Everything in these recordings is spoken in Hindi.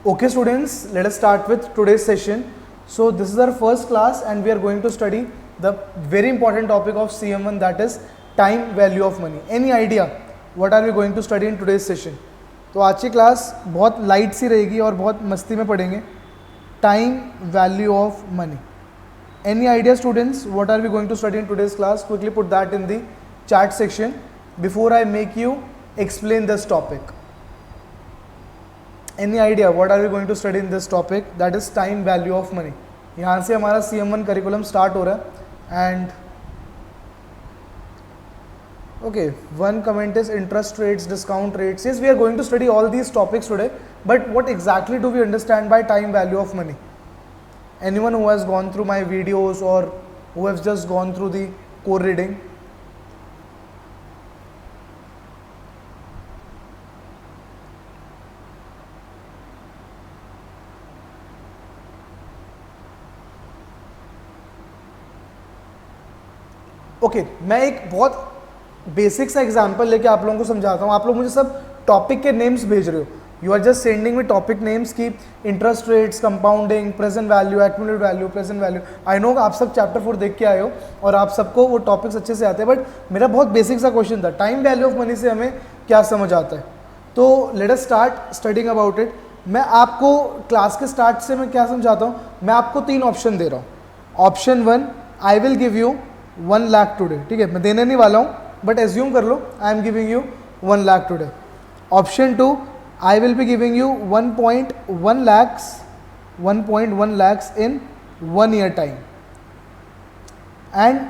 Okay students, let us start with today's session. So this is our first class and we are going to study the very important topic of CM1, that is time value of money. Any idea what are we going to study in today's session? तो आज की क्लास बहुत लाइट सी रहेगी और बहुत मस्ती में पढ़ेंगे. Time value of money. Any idea students what are we going to study in today's class? Quickly put that in the chat section before I make you explain this topic. Any idea what are we going to study in this topic? That is time value of money. यहाँ से हमारा CM1 करिकुलम स्टार्ट हो रहा है and okay, one comment is interest rates, discount rates. Yes, we are going to study all these topics today, but what exactly do we understand by time value of money? Anyone who has gone through my videos or who has just gone through the core reading? Okay मैं एक बहुत बेसिक सा एग्जांपल लेके आप लोगों को समझाता हूँ. आप लोग मुझे सब टॉपिक के नेम्स भेज रहे हो. यू आर जस्ट सेंडिंग में टॉपिक नेम्स की interest rates, compounding, present value, accumulated value, present value. I know आप सब चैप्टर 4 देख के आए हो और आप सबको वो टॉपिक्स अच्छे से आते हैं, बट मेरा बहुत बेसिक सा क्वेश्चन था, टाइम वैल्यू ऑफ मनी से हमें क्या समझ आता है. तो let us start studying about it. मैं आपको क्लास के स्टार्ट से मैं क्या समझाता हूँ, मैं आपको 3 ऑप्शन दे रहा हूँ. Option 1, I will give you 1 lakh today. ठीक है, मैं देने नहीं वाला हूँ बट एज्यूम कर लो I am giving you 1 lakh today. Option 2, I will be giving you 1.1 lakhs in 1 year time. And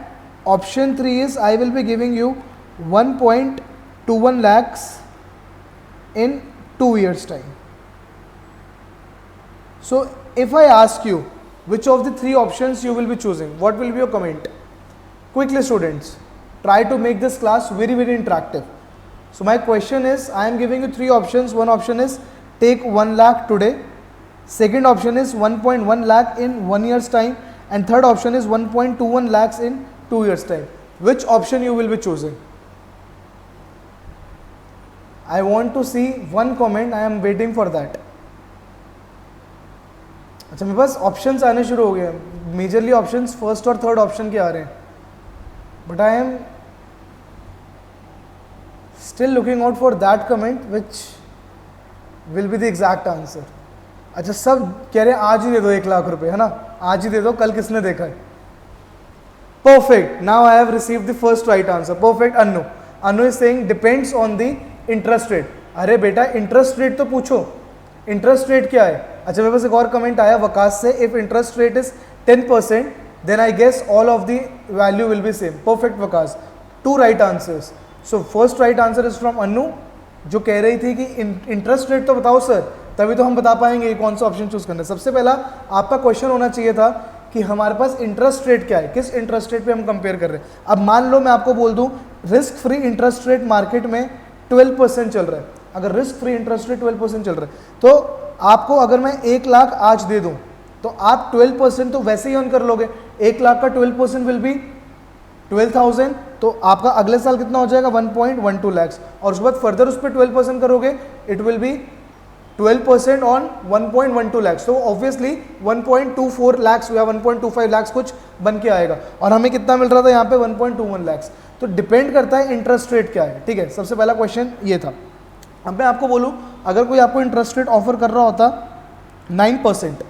option 3 is I will be giving you 1.21 lakhs in 2 years time. So if I ask you which of the 3 options you will be choosing, what will be your comment? Quickly students, try to make this class very interactive. So my question is, I am giving you 3 options. One option is take 1 lakh today. Second option is 1.1 lakh in 1 year's time. And third option is 1.21 lakhs in 2 years time. Which option you will be choosing? I want to see one comment. I am waiting for that. अच्छा मेरे पास ऑप्शंस आने शुरू हो गए हैं. मेजरली ऑप्शंस फर्स्ट और थर्ड ऑप्शन के आ रहे हैं, but I am still looking out for that comment which will be the exact answer. अच्छा सब कह रहे हैं आज ही दे दो 1 लाख रुपए, है ना, आज ही दे दो, कल किसने देखा है. Perfect, now I have received the first right answer. Perfect. Anu is saying depends on the interest rate. अरे बेटा इंटरेस्ट रेट तो पूछो, इंटरेस्ट रेट क्या है. अच्छा मेरे पास एक और कमेंट आया वकास से, if interest rate is 10% then I guess all of the value will be same. Perfect Waqas. 2 right answers. So first right answer is from अनु, जो कह रही थी कि इंटरेस्ट रेट तो बताओ सर, तभी तो हम बता पाएंगे कौन सा ऑप्शन चूज करना है. सबसे पहला आपका क्वेश्चन होना चाहिए था कि हमारे पास इंटरेस्ट रेट क्या है, किस इंटरेस्ट रेट पे हम कंपेयर कर रहे हैं. अब मान लो मैं आपको बोल दूं risk free interest rate market में 12% चल रहा है. अगर रिस्क फ्री इंटरेस्ट रेट 12% चल रहा है तो आपको अगर मैं 1 लाख आज दे दूं तो आप 12% तो वैसे ही अर्न कर लोगे. 1 लाख का 12% विल बी 12,000. तो आपका अगले साल कितना हो जाएगा 1.12 lakhs. और उसके बाद फर्दर उस पर 12% करोगे, it will B 12% on 1.12 lakhs. तो ऑब्वियसली 1.24 lakhs या 1.25 lakhs कुछ बन के आएगा. और हमें कितना मिल रहा था यहाँ पे 1.21 lakhs. तो डिपेंड करता है इंटरेस्ट रेट क्या है. ठीक है, सबसे पहला क्वेश्चन ये था. अब मैं आपको बोलूँ अगर कोई आपको इंटरेस्ट रेट ऑफर कर रहा होता 9%,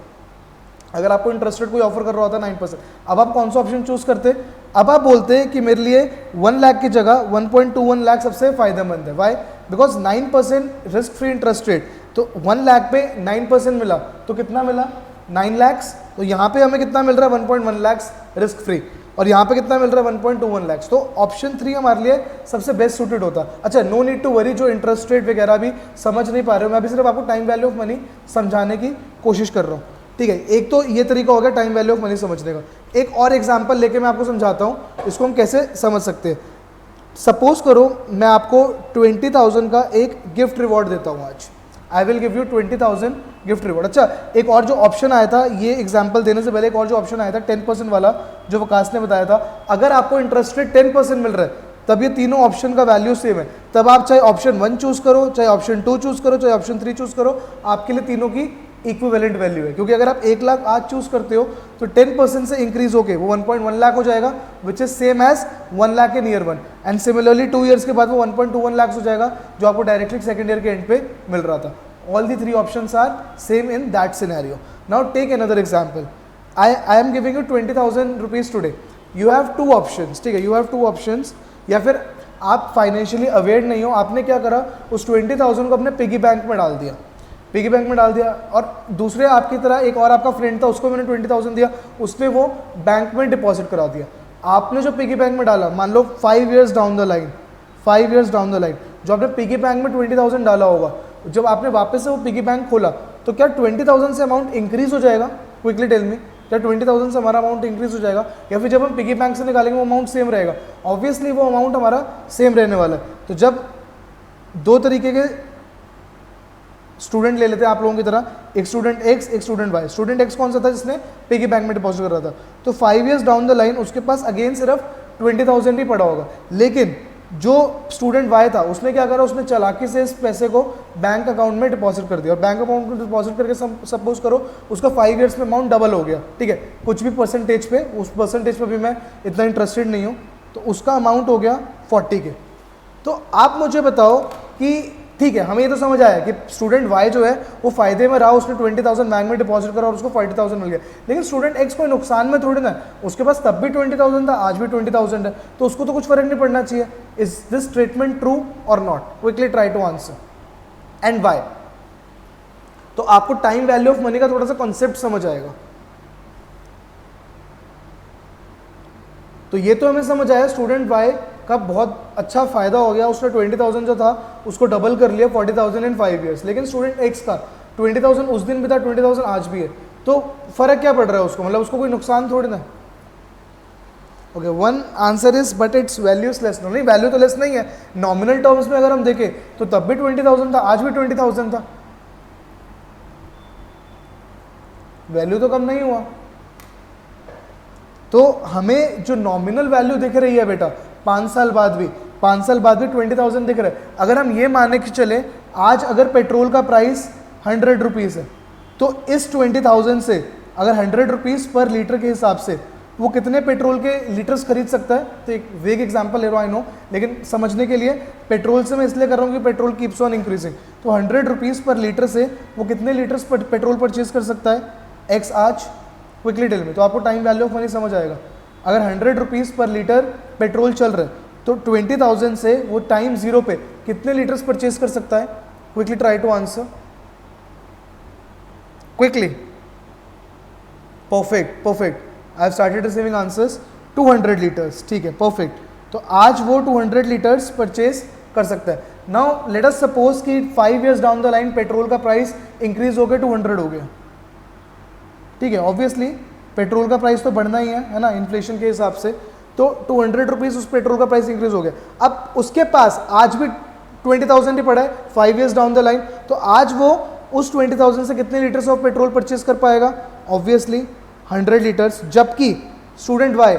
अगर आपको इंटरेस्ट रेट कोई ऑफर कर रहा होता 9%, अब आप कौन सा ऑप्शन चूज करते. अब आप बोलते हैं कि मेरे लिए 1 लाख की जगह 1.21 लाख सबसे फायदेमंद है. Why? Because 9% risk free interest rate. तो 1 लाख पे 9% मिला तो कितना मिला 9 lakhs. तो यहाँ पे हमें कितना मिल रहा है 1.1 lakhs रिस्क फ्री, और यहाँ पे कितना मिल रहा है 1.21 lakhs. तो ऑप्शन 3 हमारे लिए सबसे बेस्ट सूटेड होता. अच्छा नो नीड टू वरी जो इंटरेस्ट रेट वगैरह भी समझ नहीं पा रहे हो, मैं अभी सिर्फ आपको टाइम वैल्यू ऑफ मनी समझाने की कोशिश कर रहा हूँ. ठीक है, एक तो ये तरीका हो गया टाइम वैल्यू ऑफ मनी समझने का. एक और एग्जांपल लेके मैं आपको समझाता हूँ इसको हम कैसे समझ सकते हैं. सपोज करो मैं आपको 20,000 का एक गिफ्ट रिवॉर्ड देता हूँ आज. I will give you 20,000 gift reward. अच्छा एक और जो ऑप्शन आया था, ये एग्जांपल देने से पहले एक और जो ऑप्शन आया था 10% वाला जो वकास ने बताया था, अगर आपको इंटरेस्ट रेट 10% मिल रहा है तब ये तीनों ऑप्शन का वैल्यू सेम है. तब आप चाहे ऑप्शन 1 चूज करो, चाहे ऑप्शन 2 चूज करो, चाहे ऑप्शन 3 चूज करो, आपके लिए तीनों की इक्विवेलेंट वैल्यू है, क्योंकि अगर आप 1 लाख आज चूज करते हो तो 10% से इंक्रीज होके वो 1.1 लाख हो जाएगा, which is same as 1 lakh के near one, and similarly 2 years के बाद वो 1.21 लाख हो जाएगा जो आपको डायरेक्टली सेकंड ईयर के एंड पे मिल रहा था. All the 3 options are same in that scenario. Now take another example. I am giving you 20,000 rupees today. You have 2 options, ठीक है, यू हैव 2 ऑप्शंस. या फिर आप फाइनेंशियली अवेयर नहीं हो, आपने क्या करा, उस 20,000 को अपने पिगी बैंक में डाल दिया, पिगी बैंक में डाल दिया, और दूसरे आपकी तरह एक और आपका फ्रेंड था, उसको मैंने 20,000 दिया, उसने वो बैंक में डिपॉजिट करा दिया. आपने जो पिगी बैंक में डाला, मान लो 5 years down the line, 5 years down the line जो आपने पिगी बैंक में 20,000 डाला होगा, जब आपने वापस से वो पिगी बैंक खोला तो क्या 20,000 से अमाउंट इंक्रीज हो जाएगा? क्विकली टेल मी, क्या 20,000 से हमारा अमाउंट इंक्रीज हो जाएगा, या फिर जब हम पिगी बैंक से निकालेंगे वो अमाउंट सेम रहेगा? ऑब्वियसली वो अमाउंट हमारा सेम रहने वाला है. तो जब 2 तरीके के स्टूडेंट ले लेते हैं आप लोगों की तरह, एक स्टूडेंट एक्स, एक स्टूडेंट वाई. स्टूडेंट एक्स कौन सा था? जिसने पिगी बैंक में डिपॉजिट कर रहा था. तो 5 ईयर्स डाउन द लाइन उसके पास अगेन सिर्फ 20,000 ही पड़ा होगा. लेकिन जो स्टूडेंट वाई था उसने क्या करा, उसने चालाकी से इस पैसे को बैंक अकाउंट में डिपॉजिट कर दिया, और बैंक अकाउंट में डिपॉजिट करके सपोज करो उसका 5 ईयर्स में अमाउंट डबल हो गया, ठीक है, कुछ भी परसेंटेज पे, उस परसेंटेज पे भी मैं इतना इंटरेस्टेड नहीं हूँ, तो उसका अमाउंट हो गया 40 के. तो आप मुझे बताओ कि ठीक है, हमें ये तो समझ आया कि स्टूडेंट वाई जो है वो फायदे में रहा, उसने 20,000 बैंक में डिपॉजिट करा और उसको 40,000 मिल गया. लेकिन स्टूडेंट एक्स कोई नुकसान में थोड़ी ना, उसके पास तब भी 20,000 था, आज भी 20,000 है, तो उसको तो कुछ फर्क नहीं पड़ना चाहिए. इज दिस स्टेटमेंट ट्रू और not? Quickly try to answer, and why. तो आपको टाइम वैल्यू ऑफ मनी का थोड़ा सा कॉन्सेप्ट समझ आएगा. तो ये तो हमें समझ आया स्टूडेंट वाई का बहुत अच्छा फायदा हो गया, उसने 20,000 जो था उसको डबल कर लिया 40,000 इन 5 ईयर्स. लेकिन स्टूडेंट एक्स का 20,000 उस दिन भी था, 20,000 आज भी है, तो फर्क क्या पड़ रहा है उसको, मतलब उसको कोई नुकसान थोड़ी ना. Okay, one answer is but it's values less. नहीं, वैल्यू तो लेस नहीं है. नॉमिनल टर्म्स में अगर हम देखें तो तब भी 20,000 था, आज भी 20,000 था, वैल्यू तो कम नहीं हुआ. तो हमें जो नॉमिनल वैल्यू दिख रही है बेटा 5 साल बाद भी 20,000 दिख रहा है. अगर हम ये माने कि चले आज अगर पेट्रोल का प्राइस 100 रुपीज़ है, तो इस 20,000 से अगर 100 रुपीज़ पर लीटर के हिसाब से वो कितने पेट्रोल के लीटर्स खरीद सकता है? तो एक वेग एग्जांपल ले रहा हूँ आई नो, लेकिन समझने के लिए पेट्रोल से मैं इसलिए कर रहा हूँ कि पेट्रोल कीप्स ऑन इंक्रीजिंग. तो 100 रुपीज़ पर लीटर से वो कितने लीटर्स पेट्रोल परचेज कर सकता है एक्स आज? क्विकली टेल में. तो आपको टाइम वैल्यू ऑफ मनी समझ आएगा. अगर 100 रुपीज़ पर लीटर पेट्रोल चल रहा है तो 20,000 से वो टाइम 0 पे कितने लीटर्स परचेज कर सकता है? Quickly try to answer, quickly. Perfect, perfect. I have started receiving answers. 200 litres, ठीक है, परफेक्ट. तो आज वो 200 लीटर्स परचेज कर सकता है. नाउ लेट अस सपोज कि 5 years down the line petrol का प्राइस इंक्रीज हो गया 200 हो गया, ठीक है. ऑब्वियसली पेट्रोल का प्राइस तो बढ़ना ही है ना, इन्फ्लेशन के हिसाब से. तो 200 रुपीज़ उस पेट्रोल का प्राइस इंक्रीज हो गया. अब उसके पास आज भी 20,000 ही पड़ा है 5 ईयर्स डाउन द लाइन, तो आज वो उस 20,000 से कितने लीटर्स ऑफ पेट्रोल परचेज कर पाएगा? Obviously 100 litres. जबकि स्टूडेंट वाई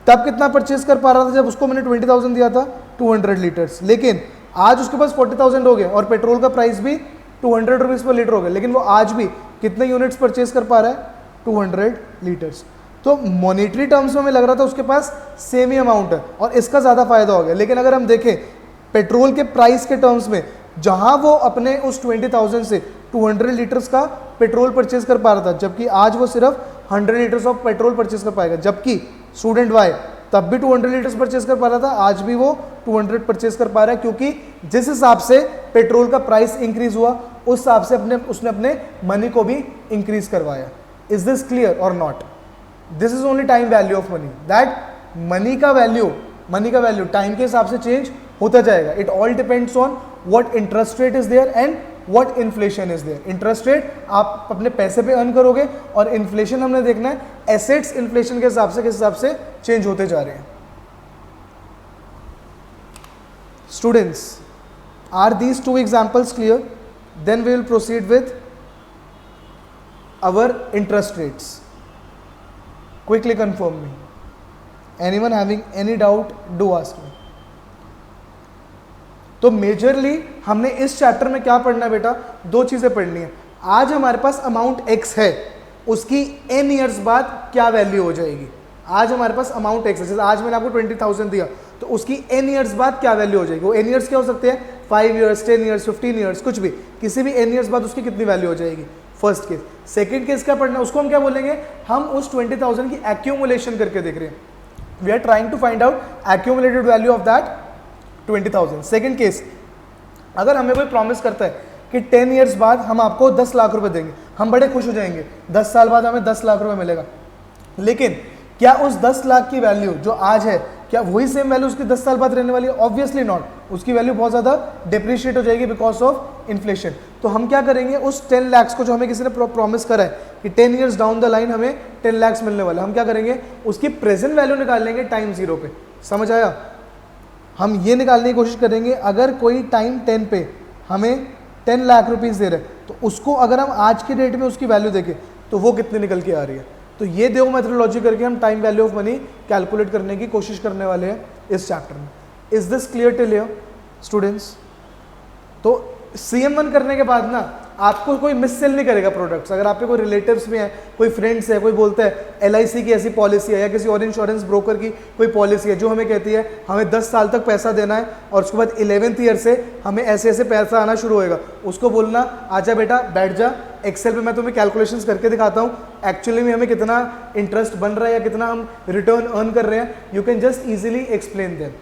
तब कितना परचेज कर पा रहा था जब उसको मैंने 20,000 दिया था? 200 लीटर्स. लेकिन आज उसके पास 40,000 हो गए और पेट्रोल का प्राइस भी 200 रुपीज़ पर लीटर हो गया, लेकिन वो आज भी कितने यूनिट्स परचेज कर पा रहा है? 200 लीटर्स. तो मॉनेटरी टर्म्स में हमें लग रहा था उसके पास सेम ही अमाउंट है और इसका ज़्यादा फायदा हो गया. लेकिन अगर हम देखें पेट्रोल के प्राइस के टर्म्स में, जहां वो अपने उस 20,000 से 200 लीटर्स का पेट्रोल परचेज कर पा रहा था, जबकि आज वो सिर्फ 100 लीटर्स ऑफ पेट्रोल परचेज कर पाएगा. जबकि स्टूडेंट वाई तब भी 200 लीटर्स परचेज कर पा रहा था, आज भी वो 200 परचेज कर पा रहा है, क्योंकि जिस हिसाब से पेट्रोल का प्राइस इंक्रीज हुआ उस हिसाब से उसने अपने मनी को भी इंक्रीज करवाया. इज दिस क्लियर और not? This is only time value of money, that money का वैल्यू टाइम के हिसाब से चेंज होता जाएगा. It all depends on what interest rate is there and what inflation is there. Interest rate आप अपने पैसे पे अर्न करोगे और इन्फ्लेशन हमने देखना है एसेट्स इन्फ्लेशन के हिसाब से किस हिसाब से चेंज होते जा रहे हैं. Students, are these 2 examples clear? Then we will proceed with our interest rates. Quickly confirm me. Anyone having any doubt, do ask me. तो मेजरली हमने इस चैप्टर में क्या पढ़ना है बेटा? 2 चीज़ें पढ़नी है. आज हमारे पास अमाउंट x है, उसकी n ईयर्स बाद क्या वैल्यू हो जाएगी। आज हमारे पास अमाउंट x है, जैसे आज मैंने आपको 20,000 दिया, तो उसकी n ईयर्स बाद क्या वैल्यू हो जाएगी। वो n ईयर्स क्या हो सकते हैं, 5 ईयर्स, 10 ईयर्स, 15 ईयर्स, कुछ भी, किसी भी n ईयर्स बाद उसकी कितनी वैल्यू हो जाएगी। First case. सेकंड केस क्या पढ़ना है, उसको हम क्या बोलेंगे, हम उस 20,000 की एक्यूमुलेशन करके देख रहे हैं। We are trying to find out accumulated value of that 20,000। Second case, अगर हमें कोई प्रॉमिस करता है कि 10 ईयर्स बाद हम आपको 10 लाख रुपए देंगे, हम बड़े खुश हो जाएंगे, 10 साल बाद हमें 10 लाख रुपए मिलेगा। लेकिन क्या उस 10 लाख की वैल्यू जो आज है, क्या वही सेम वैल्यू उसकी 10 साल बाद रहने वाली है? ऑब्वियसली नॉट, उसकी वैल्यू बहुत ज़्यादा डिप्रिशिएट हो जाएगी बिकॉज ऑफ इन्फ्लेशन। तो हम क्या करेंगे, उस 10 लाख को जो हमें किसी ने प्रॉमिस करा है कि 10 ईयर्स डाउन द लाइन हमें 10 लाख मिलने वाला, हम क्या करेंगे, उसकी प्रेजेंट वैल्यू निकाल लेंगे टाइम 0 पे। समझ आया? हम ये निकालने की कोशिश करेंगे, अगर कोई टाइम 10 पे हमें 10 लाख रुपीस दे रहे हैं, तो उसको अगर हम आज के डेट में उसकी वैल्यू देखें तो वो कितनी निकल के आ रही है। तो ये दो मेथोडोलॉजी करके हम time value of money calculate करने की कोशिश करने वाले हैं इस चैप्टर में। Is this clear till here students? तो CM1 करने के बाद ना आपको कोई मिस सेल नहीं करेगा प्रोडक्ट्स। अगर आपके कोई रिलेटिव्स में है, कोई फ्रेंड्स है, कोई बोलता है LIC की ऐसी पॉलिसी है या किसी और इंश्योरेंस ब्रोकर की कोई पॉलिसी है जो हमें कहती है हमें 10 साल तक पैसा देना है और उसके बाद 11th ईयर से हमें ऐसे ऐसे पैसा आना शुरू होएगा, उसको बोलना आजा बेटा बैठ जा, एक्सेल पे मैं तुम्हें कैलकुलेशंस करके दिखाता हूँ एक्चुअली में हमें कितना इंटरेस्ट बन रहा है या कितना हम रिटर्न अर्न कर रहे हैं। You can just easily explain them,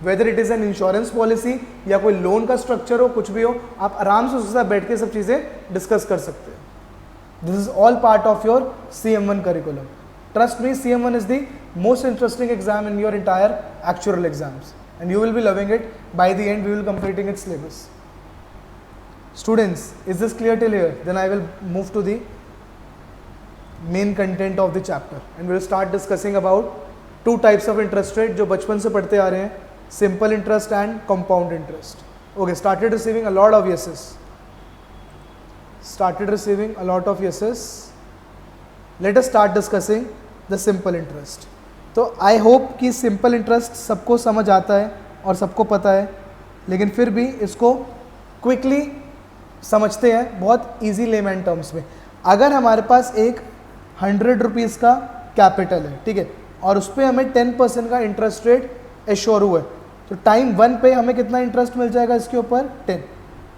whether it is an insurance policy या कोई लोन का स्ट्रक्चर हो, कुछ भी हो, आप आराम से उसके साथ बैठ के सब चीजें डिस्कस कर सकते हैं। This is all part of your CM1 curriculum. Trust me, CM1 is the most interesting exam in your entire actual exams and you will be loving it. By the end we will completing its syllabus. Students, is this clear till here? Then I will move to the main content of the chapter and we will start discussing about two types of interest rate जो बचपन से पढ़ते आ रहे हैं, simple interest and compound interest. Okay, started receiving a lot of yeses. Started receiving a lot of yeses. Let us start discussing the simple interest. तो I hope कि simple interest सबको समझ आता है और सबको पता है, लेकिन फिर भी इसको quickly समझते हैं बहुत easy layman terms में। अगर हमारे पास एक 100 रुपीज़ का कैपिटल है, ठीक है, और उस पर हमें 10% का इंटरेस्ट रेट एश्योर हुआ है, तो टाइम 1 पे हमें कितना इंटरेस्ट मिल जाएगा इसके ऊपर 10।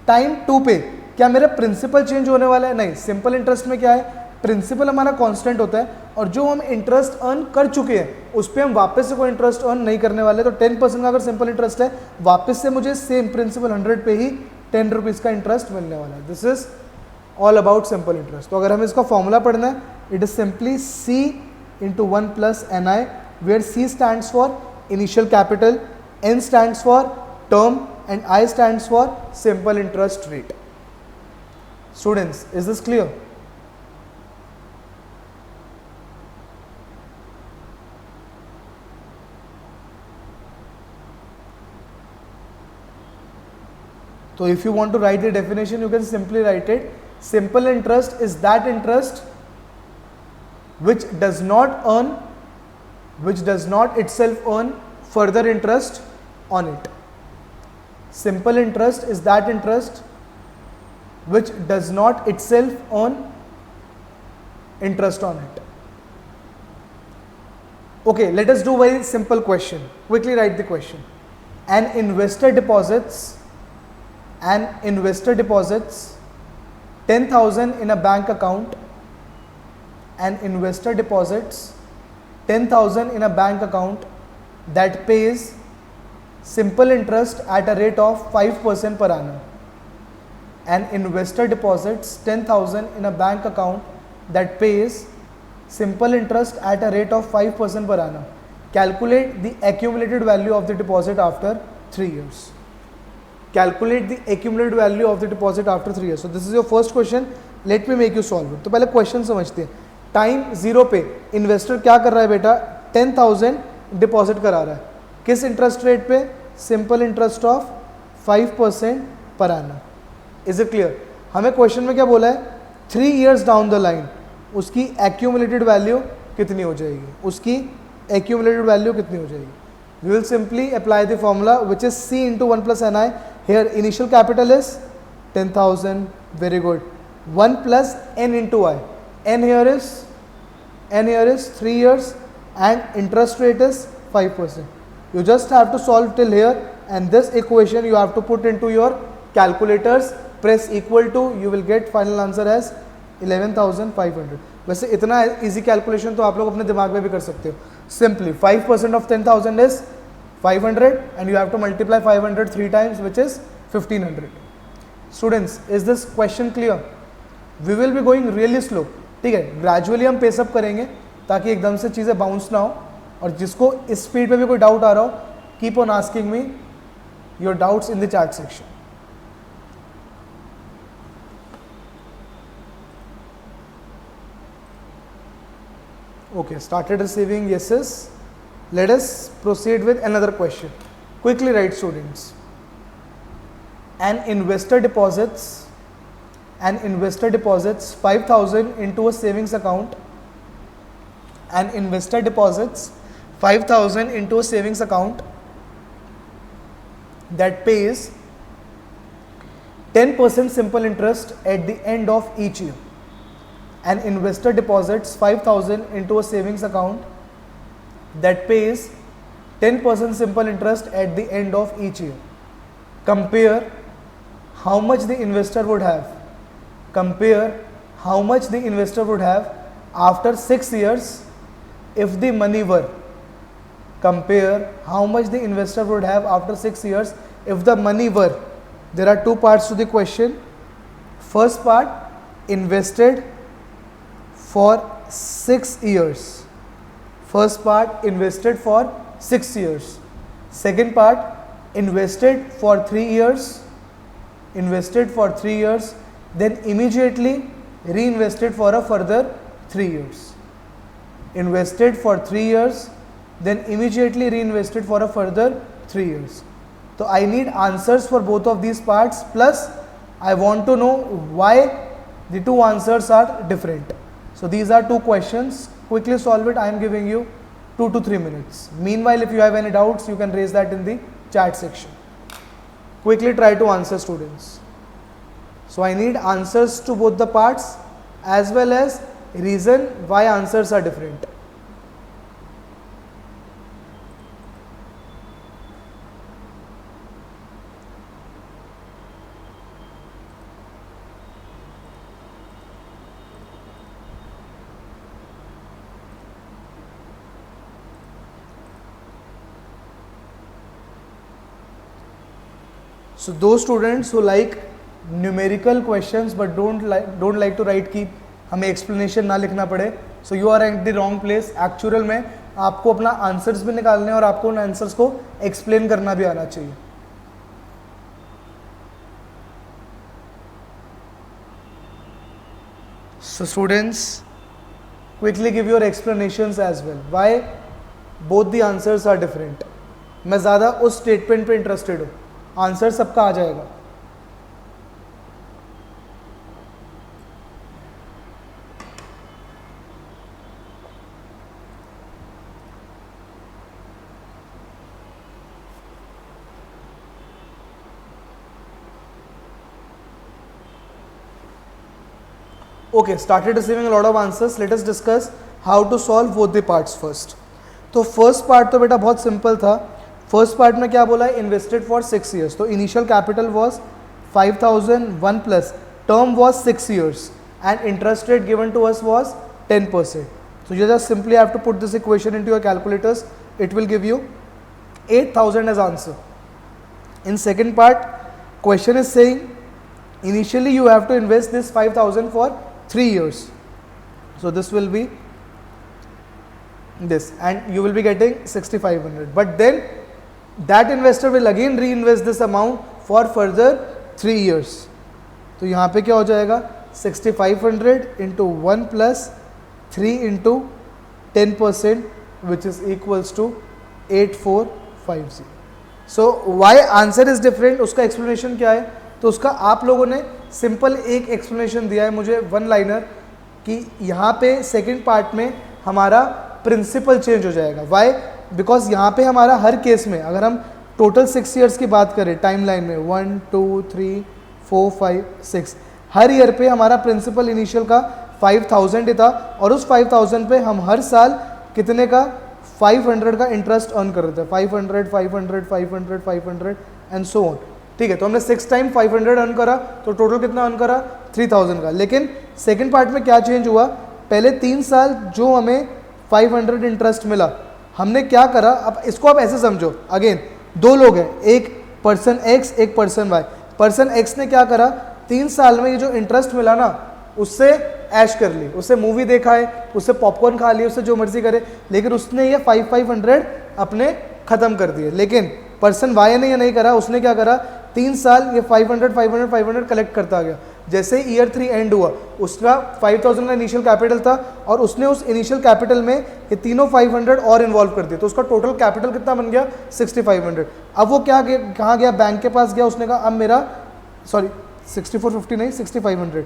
टाइम 2 पे क्या मेरा प्रिंसिपल चेंज होने वाला है? नहीं। सिंपल इंटरेस्ट में क्या है, प्रिंसिपल हमारा कांस्टेंट होता है और जो हम इंटरेस्ट अर्न कर चुके हैं उस पर हम वापस से कोई इंटरेस्ट अर्न नहीं करने वाले। तो 10% का अगर सिंपल इंटरेस्ट है, वापस से मुझे सेम प्रिंसिपल 100 पे ही 10 रुपीज़ का इंटरेस्ट मिलने वाला है। This is all about simple interest. तो अगर हमें इसका फॉर्मूला पढ़ना है, it is simply C into 1 plus NI, where C stands for initial capital, N stands for term and I stands for simple interest rate. Students, is this clear? So if you want to write the definition, you can simply write it. Simple interest is that interest which does not itself earn further interest on it. Simple interest is that interest which does not itself earn interest on it. Okay, let us do a very simple question. Quickly write the question. An investor deposits 10,000 in a bank account. An investor deposits 10,000 in a bank account that pays simple interest at a rate of 5% per annum. An investor deposits 10,000 in a bank account that pays simple interest at a rate of 5% per annum. Calculate the accumulated value of the deposit after 3 years. Calculate the accumulated value of the deposit after 3 years. So this is your first question. Let me make you solve it. तो पहले क्वेश्चन समझते हैं। टाइम 0 पे इन्वेस्टर क्या कर रहा है बेटा, 10,000 डिपॉजिट करा रहा है, किस इंटरेस्ट रेट पे? सिंपल इंटरेस्ट ऑफ 5% पर annum. Is it clear? हमें क्वेश्चन में क्या बोला है, 3 years डाउन द लाइन उसकी एक्यूमुलेटेड वैल्यू कितनी हो जाएगी, उसकी एक्यूमुलेटेड वैल्यू कितनी हो जाएगी? We will simply apply the formula which is C into 1 plus NI. Here initial capital is 10,000. Very good. 1 plus n into I. n here is 3 years and interest rate is 5%. You just have to solve till here, and this equation you have to put into your calculators, press equal to, you will get final answer as 11,500. वैसे इतना easy calculation तो आप लोग अपने दिमाग में भी कर सकते हो. Simply 5% of 10,000 is 500 and you have to multiply 500 3 times, which is 1500. Students, is this question clear? We will be going really slow. ठीक है, ग्रेजुअली हम पेसअप करेंगे ताकि एकदम से चीज़ें बाउंस ना हो. और जिसको इस स्पीड पे भी कोई डाउट आ रहा हो, keep on asking me your doubts in the chat section. Okay, started receiving yeses. Let us proceed with another question. Quickly write, students. An investor deposits 5,000 into a savings account. An investor deposits 5,000 into a savings account that pays 10% simple interest at the end of each year. An investor deposits 5,000 into a savings account that pays 10% simple interest at the end of each year. Compare how much the investor would have. Compare how much the investor would have after 6 years if the money were. Compare how much the investor would have after 6 years if the money were. There are two parts to the question. First part, invested for 6 years. First part, invested for 6 years. Second part, invested for 3 years. Invested for 3 years, then immediately reinvested for a further 3 years. Invested for 3 years, then immediately reinvested for a further 3 years. So I need answers for both of these parts, plus I want to know why the two answers are different. So these are two questions. Quickly solve it. I am giving you 2 to 3 minutes. Meanwhile, if you have any doubts, you can raise that in the chat section. Quickly try to answer, students. So I need answers to both the parts as well as reason why answers are different. So those students who like numerical questions but don't like to write कि हमें explanation ना लिखना पड़े, so you are at the wrong place. Actual में आपको अपना answers भी निकालने और आपको उन answers को explain करना भी आना चाहिए. So students, quickly give your explanations as well. Why both the answers are different. मैं ज़्यादा उस statement पे interested हूँ. आंसर सबका आ जाएगा. Okay, started receiving a lot of answers. Let us discuss how to solve both the parts first. तो फर्स्ट पार्ट तो बेटा बहुत सिंपल था. फर्स्ट पार्ट में क्या बोला है, इन्वेस्टेड फॉर 6 years. तो initial capital was 5,001 plus term was 6 years and interest rate given to us was 10%. So you just simply have to put this equation into your calculators. It will give you 8,000 as answer. In second part, question is saying initially you have to invest this 5,000 for 3 years. So this will be this, and you will be getting 6,500. But then that investor will again reinvest this amount for further 3 years. तो यहाँ पे क्या हो जाएगा, 6,500 into 1 plus 3 into 10%, which is equals to 8,450. So why answer is different, उसका explanation क्या है, तो उसका आप लोगों ने सिंपल एक explanation दिया है मुझे, वन लाइनर, कि यहाँ पे सेकेंड पार्ट में हमारा प्रिंसिपल चेंज हो जाएगा. वाई, बिकॉज यहाँ पे हमारा हर केस में, अगर हम टोटल 6 years की बात करें टाइम लाइन में, 1 2 3 4 5 6, हर ईयर पे हमारा प्रिंसिपल इनिशियल का 5000 ही था और उस 5000 पे हम हर साल कितने का 500 का इंटरेस्ट अर्न कर रहे थे, 500 500 500 500 एंड सो ऑन। ठीक है, तो हमने 6 टाइम 500 अर्न करा, तो टोटल कितना अर्न करा 3000 का। लेकिन सेकंड पार्ट में क्या चेंज हुआ, पहले 3 साल जो हमें 500 इंटरेस्ट मिला, हमने क्या करा, अब इसको आप ऐसे समझो, अगेन 2 लोग हैं, एक पर्सन एक्स एक पर्सन वाई। पर्सन एक्स ने क्या करा, 3 साल में ये जो इंटरेस्ट मिला ना उससे ऐश कर ली, उससे मूवी देखा है, उससे पॉपकॉर्न खा लिया, उससे जो मर्जी करे, लेकिन उसने ये 500 अपने खत्म कर दिए। लेकिन पर्सन वाई ने ये नहीं करा, उसने क्या करा, 3 साल ये 500 500 500 कलेक्ट करता गया। जैसे ही ईयर 3 एंड हुआ, उसका 5000 का इनिशियल कैपिटल था और उसने उस इनिशियल कैपिटल में ये तीनों 500 और इन्वॉल्व कर दिए, तो उसका टोटल कैपिटल कितना बन गया 6500। अब वो क्या कहाँ गया, बैंक के पास गया, उसने कहा अब मेरा 6450 नहीं 6500,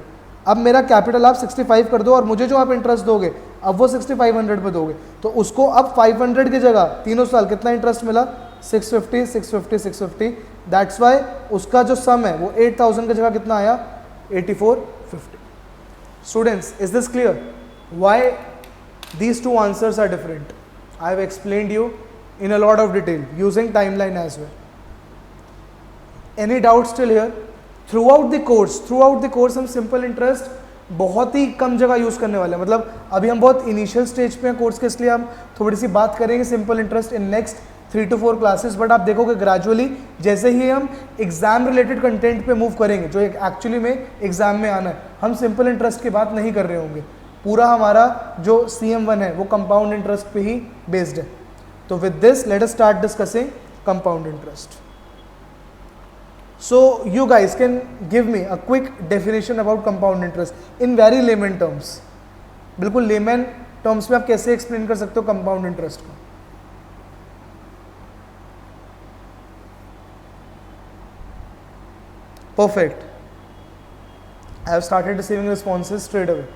अब मेरा कैपिटल आप 65 कर दो और मुझे जो आप इंटरेस्ट दोगे अब वो 6500 पे दोगे। तो उसको अब 500 की जगह तीनों साल कितना इंटरेस्ट मिला, 650 650 650। दैट्स वाई उसका जो सम है वो 8000 की जगह कितना आया 8450। Students, is this clear why these two answers are different? I have explained you in a lot of detail using timeline as well. Any doubts still here? Throughout the course हम simple interest बहुत ही कम जगह यूज करने वाले हैं। मतलब अभी हम बहुत इनिशियल स्टेज पे हैं कोर्स के, इसलिए हम थोड़ी सी बात करेंगे simple interest in next 3 to 4 classes. But आप देखोगे ग्रेजुअली जैसे ही हम एग्जाम रिलेटेड कंटेंट पे मूव करेंगे, जो एक्चुअली में एग्जाम में आना है, हम सिंपल इंटरेस्ट की बात नहीं कर रहे होंगे। पूरा हमारा जो CM1 है वो कंपाउंड इंटरेस्ट पे ही बेस्ड है। तो with this let us start discussing compound interest. So you guys can give me a quick definition about compound interest in very lemon terms. बिल्कुल लेमन टर्म्स में आप कैसे एक्सप्लेन कर सकते हो कंपाउंड इंटरेस्ट को? Perfect, I have started receiving responses straight away.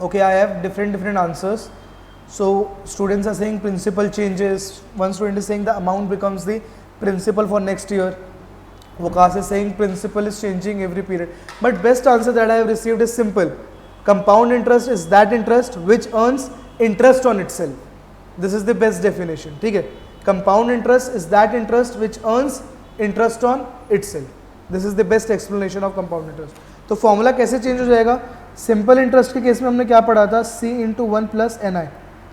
Okay, I have different answers. So students are saying principal changes. One student is saying the amount becomes the principal for next year. Vikas is saying principal is changing every period. But best answer that I have received is simple. Compound interest is that interest which earns interest on itself. This is the best definition. ठीक है? Compound interest is that interest which earns interest on itself. This is the best explanation of compound interest. तो फॉर्मूला कैसे चेंज हो जाएगा? सिंपल इंटरेस्ट के केस में हमने क्या पढ़ा था, C इंटू 1 प्लस एन आई।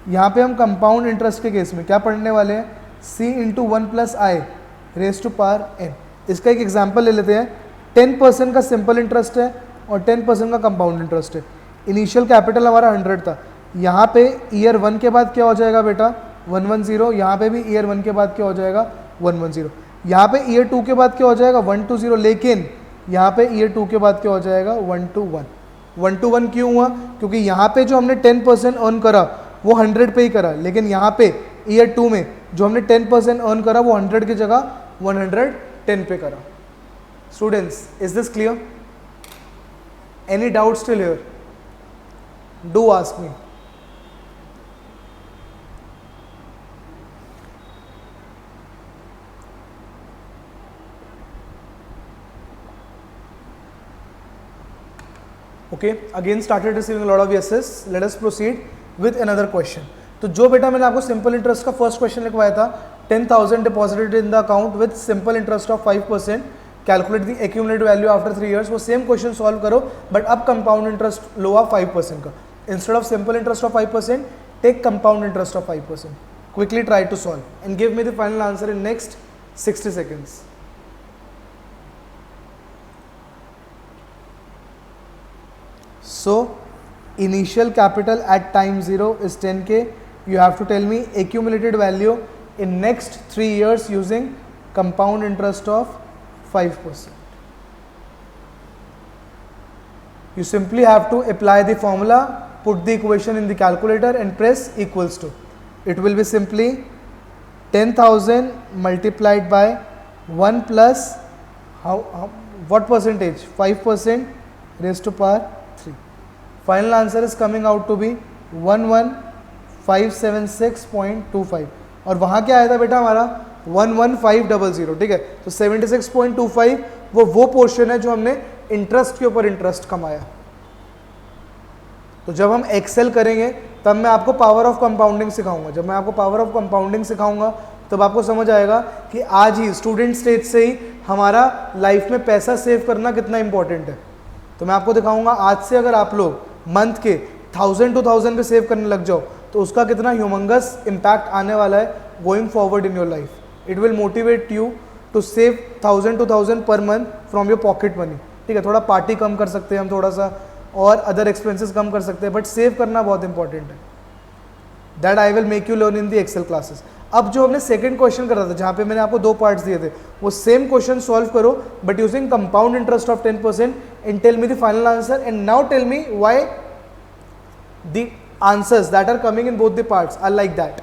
यहाँ पे हम कंपाउंड इंटरेस्ट के केस में क्या पढ़ने वाले हैं, C into 1 plus I raise to power n। इसका एक एग्जाम्पल ले लेते हैं। 10% का सिंपल इंटरेस्ट है और 10% का कंपाउंड इंटरेस्ट है। इनिशियल कैपिटल हमारा 100 था। यहाँ पे ईयर 1 के बाद क्या हो जाएगा बेटा 110। यहाँ पे भी ईयर 1 के बाद क्या हो जाएगा 110। यहाँ पे ईयर 2 के बाद क्या हो जाएगा 120। लेकिन यहाँ पे ईयर 2 के बाद क्या हो जाएगा 121। 121 क्यों हुआ? क्योंकि यहाँ पे जो हमने 10% अर्न करा वो 100 पे ही करा, लेकिन यहाँ पे ईयर 2 में जो हमने 10% अर्न करा वो 100 की जगह 110 पे करा। Students, is this clear? Any doubt still here? Do ask me. Okay, again started receiving a lot of yeses. Let us proceed with another question. तो जो बेटा मैंने आपको सिंपल इंटरेस्ट का फर्स्ट क्वेश्चन लिखवाया था, 10,000 deposited in the account with simple interest of 5%, calculate the accumulated value after 3 years। वो सेम क्वेश्चन सॉल्व करो, बट अब कंपाउंड इंटरेस्ट लो ऑफ 5% का। Instead of simple interest of 5%, take compound interest of 5%। Quickly try to solve and give me the final answer in next 60 seconds. So initial capital at time 0 is 10k. You have to tell me accumulated value in next 3 years using compound interest of 5%. You simply have to apply the formula, put the equation in the calculator and press equals to. It will be simply 10,000 multiplied by 1 plus what percentage? 5% raised to power 3. Final answer is coming out to be 11576.25 और वहाँ क्या आया था बेटा हमारा 11500. ठीक है, तो 76.25 वो पोर्शन है जो हमने इंटरेस्ट के ऊपर इंटरेस्ट कमाया. तो जब हम एक्सेल करेंगे तब मैं आपको पावर ऑफ कंपाउंडिंग सिखाऊंगा. जब मैं आपको पावर ऑफ कंपाउंडिंग सिखाऊंगा तब आपको समझ आएगा कि आज ही स्टूडेंट स्टेज से ही हमारा लाइफ में पैसा सेव करना कितना इंपॉर्टेंट है. तो मैं आपको दिखाऊंगा आज से अगर आप लोग मंथ के 1000 पे सेव करने लग जाओ तो उसका कितना ह्यूमंगस इम्पैक्ट आने वाला है going forward in your life. It will motivate you to save 1000 per month from your pocket money. ठीक है, थोड़ा पार्टी कम कर सकते हैं हम, थोड़ा सा और अदर एक्सपेंसेस कम कर सकते हैं, बट सेव करना बहुत इंपॉर्टेंट है. That I will make you learn in the Excel classes. अब जो हमने सेकंड क्वेश्चन करा था जहाँ पे मैंने आपको 2 पार्ट्स दिए थे, वो सेम क्वेश्चन सॉल्व करो but using compound interest of 10% and tell me the final answer. And now tell me why the answers that are coming in both the parts are like that.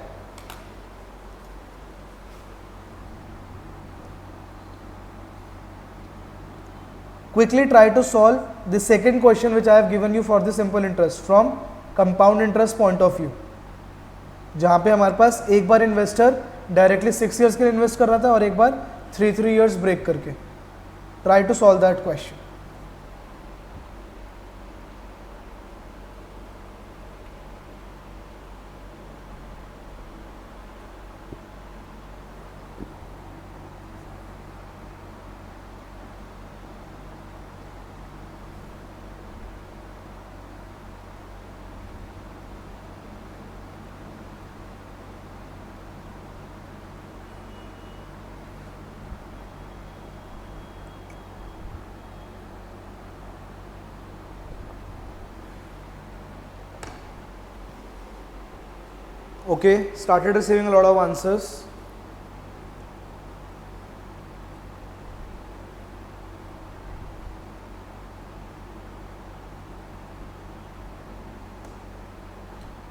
Quickly try to solve the second question which I have given you for the simple interest from compound interest point of view. जहाँ पे हमारे पास एक बार इन्वेस्टर डायरेक्टली 6 years के लिए इन्वेस्ट कर रहा था और एक बार 3 years ब्रेक करके. Try to solve that question. Okay, started receiving a lot of answers.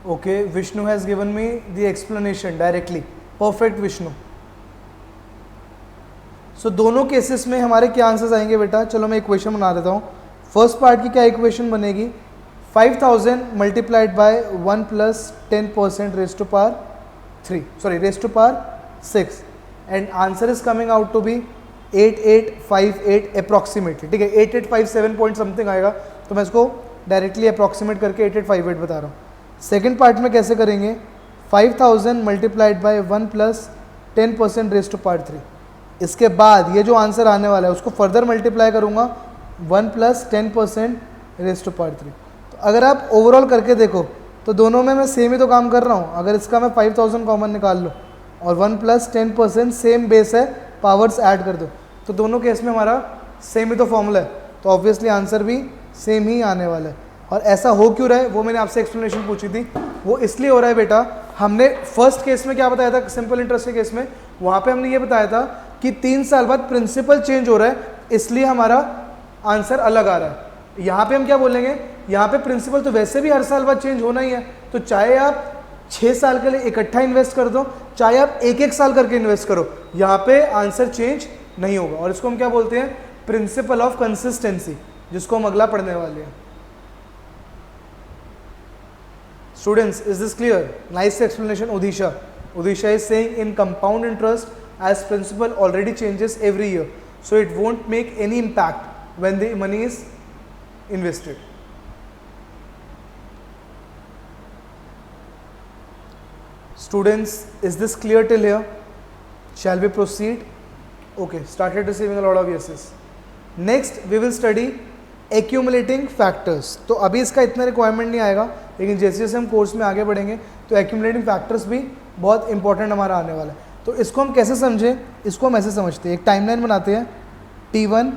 Okay, Vishnu has given me the explanation directly. Perfect, Vishnu. So दोनों केसेस में हमारे क्या आंसर्स आएंगे बेटा? चलो मैं इक्वेशन बना देता हूँ. फर्स्ट पार्ट की क्या इक्वेशन बनेगी? 5000 multiplied by 1 plus 10% raised to power 3, sorry, raised to power 6, and answer is coming out to be 8858 approximately. ठीक है, 8857 पॉइंट समथिंग आएगा, तो मैं इसको डायरेक्टली अप्रॉक्सीमेट करके 8858 बता रहा हूँ. सेकेंड पार्ट में कैसे करेंगे? 5000 multiplied by 1 plus 10% raised to power 3. इसके बाद ये जो आंसर आने वाला है उसको फर्दर मल्टीप्लाई करूँगा 1 प्लस 10% रेस्ट टू पावर 3. तो अगर आप ओवरऑल करके देखो तो दोनों में मैं सेम ही तो काम कर रहा हूँ. अगर इसका मैं 5000 कॉमन निकाल लूँ और 1 प्लस 10% सेम बेस है, पावर्स ऐड कर दो, तो दोनों केस में हमारा सेम ही तो फॉर्मूला है, तो ऑब्वियसली आंसर भी सेम ही आने वाला है. और ऐसा हो क्यों रहा है वो मैंने आपसे एक्सप्लेनेशन पूछी थी. वो इसलिए हो रहा है बेटा, हमने फर्स्ट केस में क्या बताया था, सिंपल इंटरेस्ट के केस में वहाँ पे हमने ये बताया था कि 3 साल बाद प्रिंसिपल चेंज हो रहा है, इसलिए हमारा आंसर अलग आ रहा है. यहाँ पे हम क्या बोलेंगे, यहाँ पे प्रिंसिपल तो वैसे भी हर साल बाद चेंज होना ही है, तो चाहे आप 6 साल के लिए इकट्ठा इन्वेस्ट कर दो, चाहे आप 1-1 साल करके इन्वेस्ट करो, यहाँ पे आंसर चेंज नहीं होगा. और इसको हम क्या बोलते हैं, प्रिंसिपल ऑफ कंसिस्टेंसी, जिसको हम अगला पढ़ने वाले हैं. Students, is this clear? Nice explanation, Udisha. Udisha is saying in compound interest as principal already changes every year, so it won't make any impact when the money is invested. Students, is this clear till here? Shall we proceed? Okay, started receiving a lot of yeses. Next, we will study accumulating factors. तो अभी इसका इतना रिक्वायरमेंट नहीं आएगा, लेकिन जैसे जैसे हम कोर्स में आगे बढ़ेंगे तो एक्यूमुलेटिंग फैक्टर्स भी बहुत इंपॉर्टेंट हमारा आने वाला है. तो इसको हम कैसे समझें, इसको हम ऐसे समझते हैं, एक टाइमलाइन बनाते हैं T1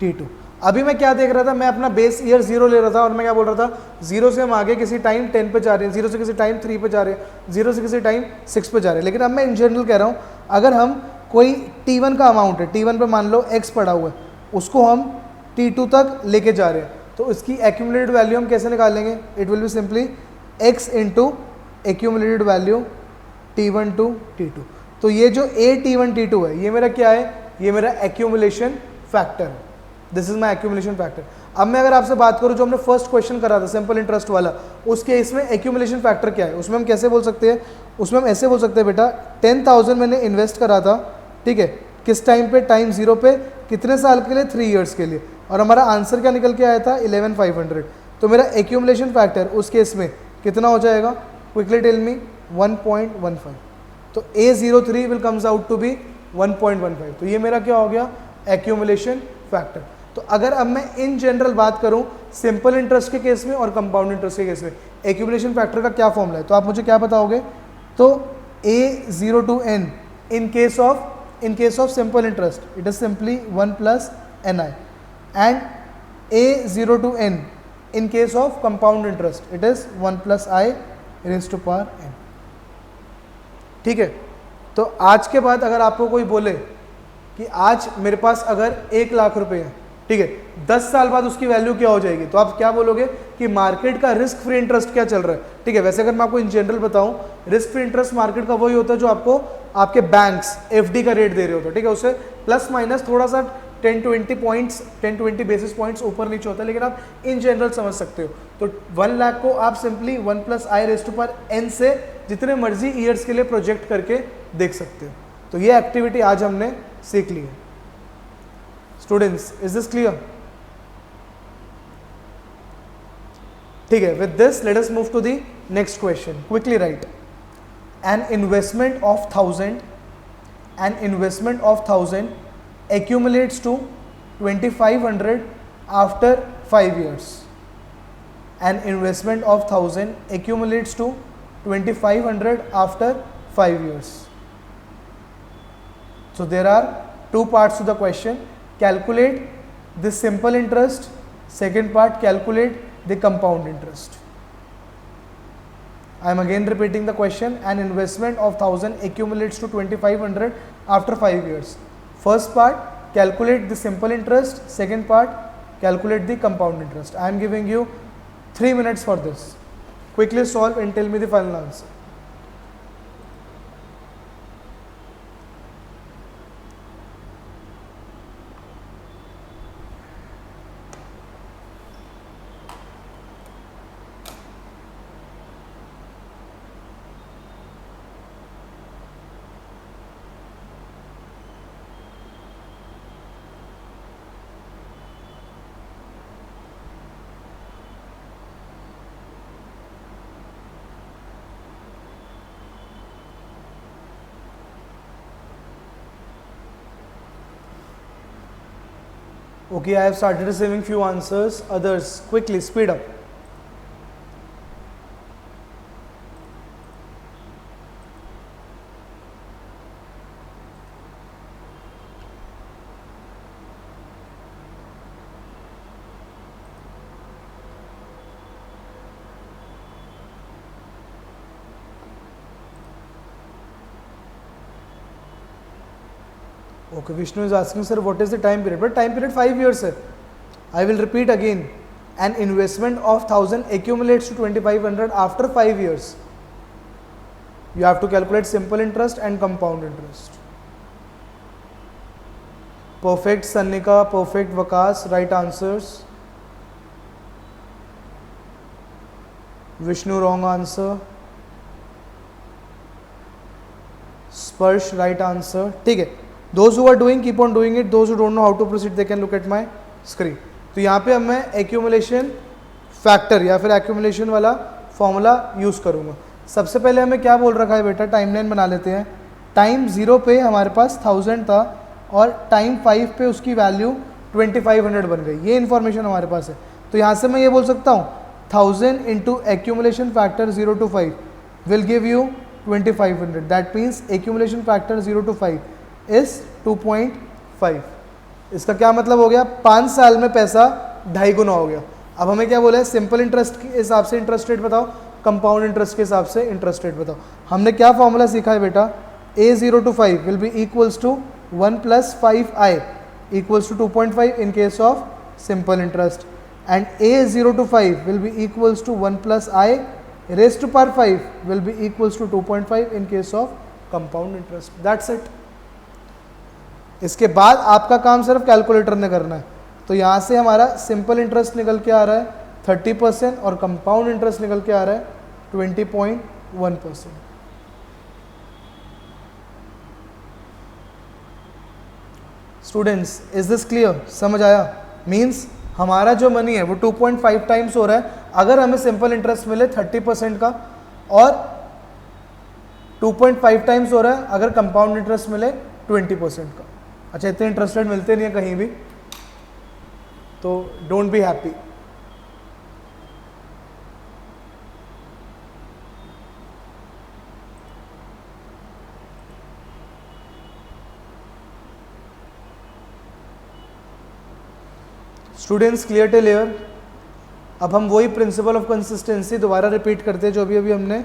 T2. अभी मैं क्या देख रहा था, मैं अपना बेस ईयर 0 ले रहा था और मैं क्या बोल रहा था, 0 से हम आगे किसी टाइम 10 पे जा रहे हैं, 0 से किसी टाइम 3 पे जा रहे हैं, 0 से किसी टाइम 6 पे जा रहे हैं. लेकिन अब मैं इन जनरल कह रहा हूँ, अगर हम कोई T1 का अमाउंट है, T1 पे मान लो x पड़ा हुआ है, उसको हम T2 तक लेके जा रहे हैं, तो इसकी एक्यूमुलेटेड वैल्यू हम कैसे निकालेंगे? It will be simply x into accumulated value T1 to T2. तो ये जो a T1 T2 है, ये मेरा क्या है, ये मेरा एक्यूमुलेशन फैक्टर है, this is my accumulation factor. अब मैं अगर आपसे बात करूं जो हमने फर्स्ट क्वेश्चन करा था सिंपल इंटरेस्ट वाला, उस केस में एक्यूमुलेशन फैक्टर क्या है, उसमें हम कैसे बोल सकते हैं, उसमें हम ऐसे बोल सकते हैं बेटा 10,000 मैंने इन्वेस्ट करा था, ठीक है, किस टाइम पे, टाइम 0 पे, कितने साल के लिए, 3 ईयर्स के लिए, और हमारा आंसर क्या निकल के आया था 11,500। तो मेरा एक्यूमुलेशन फैक्टर उस केस में कितना हो जाएगा, क्विकली टेल मी, 1.15। तो A03 will comes out to be 1.15। तो ये मेरा क्या हो गया, एक्यूमुलेशन फैक्टर। तो अगर अब मैं इन जनरल बात करूं सिंपल इंटरेस्ट के केस में और कंपाउंड इंटरेस्ट के केस में एक्यूमुलेशन फैक्टर का क्या फॉर्मूला है, तो आप मुझे क्या बताओगे, तो A02N in case of simple interest it is simply 1 plus NI, and A02N in case of compound interest it is 1 plus I raise to power n। ठीक है, तो आज के बाद अगर आपको कोई बोले कि आज मेरे पास अगर 1 लाख रुपए है, ठीक है, 10 साल बाद उसकी वैल्यू क्या हो जाएगी, तो आप क्या बोलोगे कि मार्केट का रिस्क फ्री इंटरेस्ट क्या चल रहा है। ठीक है, वैसे अगर मैं आपको इन जनरल बताऊं, रिस्क फ्री इंटरेस्ट मार्केट का वही होता है जो आपको आपके बैंक्स FD का रेट दे रहे होते हैं, ठीक है, उससे प्लस माइनस थोड़ा सा 10-20 बेसिस पॉइंट्स ऊपर नीचे होता है, लेकिन आप इन जनरल समझ सकते हो। तो 1 लाख को आप simply 1 plus I raise to power n से जितने मर्जी ईयर्स के लिए प्रोजेक्ट करके देख सकते हो। तो ये एक्टिविटी आज हमने सीख ली है। Students, is this clear? ठीक है, with this let us move to the next question. Quickly write, an investment of 1000 accumulates to 2,500 after 5 years. An investment of 1,000 accumulates to 2,500 after 5 years. So there are two parts to the question. Calculate the simple interest. Second part, calculate the compound interest. I am again repeating the question. An investment of 1,000 accumulates to 2,500 after 5 years. First part, calculate the simple interest. Second part, calculate the compound interest. I am giving you 3 minutes for this. Quickly solve and tell me the final answer. Okay, I have started receiving few answers. Others, quickly, speed up. Okay, Vishnu is asking, sir, what is the time period? But time period 5 years है. I will repeat again. An investment of 1,000 accumulates to 2,500 after 5 years. You have to calculate simple interest and compound interest. Perfect Sannika, perfect Vakas, right answers. Vishnu, wrong answer. Sparsh, right answer. ठीक है, those who are doing keep on doing it, those who don't know how to proceed they can look at my screen. तो यहाँ पे अब मैं एक्यूमुलेशन फैक्टर या फिर एक्यूमुलेशन वाला फॉर्मूला यूज़ करूँगा। सबसे पहले हमें क्या बोल रखा है बेटा, टाइमलाइन बना लेते हैं। टाइम 0 पे हमारे पास 1000 था और टाइम 5 पे उसकी वैल्यू 2500 बन गई, ये इन्फॉर्मेशन हमारे पास है। तो यहाँ से मैं ये बोल सकता हूँ 1000 into accumulation factor 0 to 5 will give you 2500। That means accumulation factor 0 to 5 is 2.5। इसका क्या मतलब हो गया, 5 साल में पैसा 2.5 गुना हो गया। अब हमें क्या बोला है, सिंपल इंटरेस्ट के हिसाब से इंटरेस्ट रेट बताओ, कंपाउंड इंटरेस्ट के हिसाब से इंटरेस्ट रेट बताओ। हमने क्या फॉर्मूला सीखा है बेटा, A0 to 5 will be equals to 1 plus 5I equals to 2.5 in case of simple interest, and A0 to 5 will be equals to 1 plus I raise to power 5 will be equals to 2.5 in case of compound interest. That's it. इसके बाद आपका काम सिर्फ कैलकुलेटर ने करना है। तो यहाँ से हमारा सिंपल इंटरेस्ट निकल के आ रहा है 30% और कंपाउंड इंटरेस्ट निकल के आ रहा है 20.1%। Students, is this clear? समझ आया? मीन्स हमारा जो मनी है वो 2.5 टाइम्स हो रहा है अगर हमें सिंपल इंटरेस्ट मिले 30% का, और 2.5 टाइम्स हो रहा है अगर कंपाउंड इंटरेस्ट मिले 20% का। अच्छा, इतने इंटरेस्ट रेट मिलते नहीं है कहीं भी, तो don't be happy. Students, clear till here? अब हम वही प्रिंसिपल ऑफ कंसिस्टेंसी दोबारा रिपीट करते हैं जो अभी हमने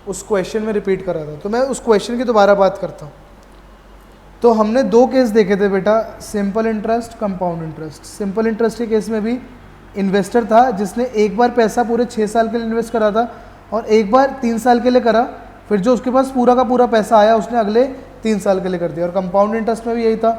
उस क्वेश्चन में रिपीट करा था। तो मैं उस क्वेश्चन की दोबारा बात करता हूँ। तो हमने दो केस देखे थे बेटा, simple interest, compound interest. Simple interest के केस में भी इन्वेस्टर था जिसने एक बार पैसा पूरे 6 साल के लिए इन्वेस्ट करा था और एक बार 3 साल के लिए करा, फिर जो उसके पास पूरा का पूरा पैसा आया उसने अगले 3 साल के लिए कर दिया। और कंपाउंड इंटरेस्ट में भी यही था,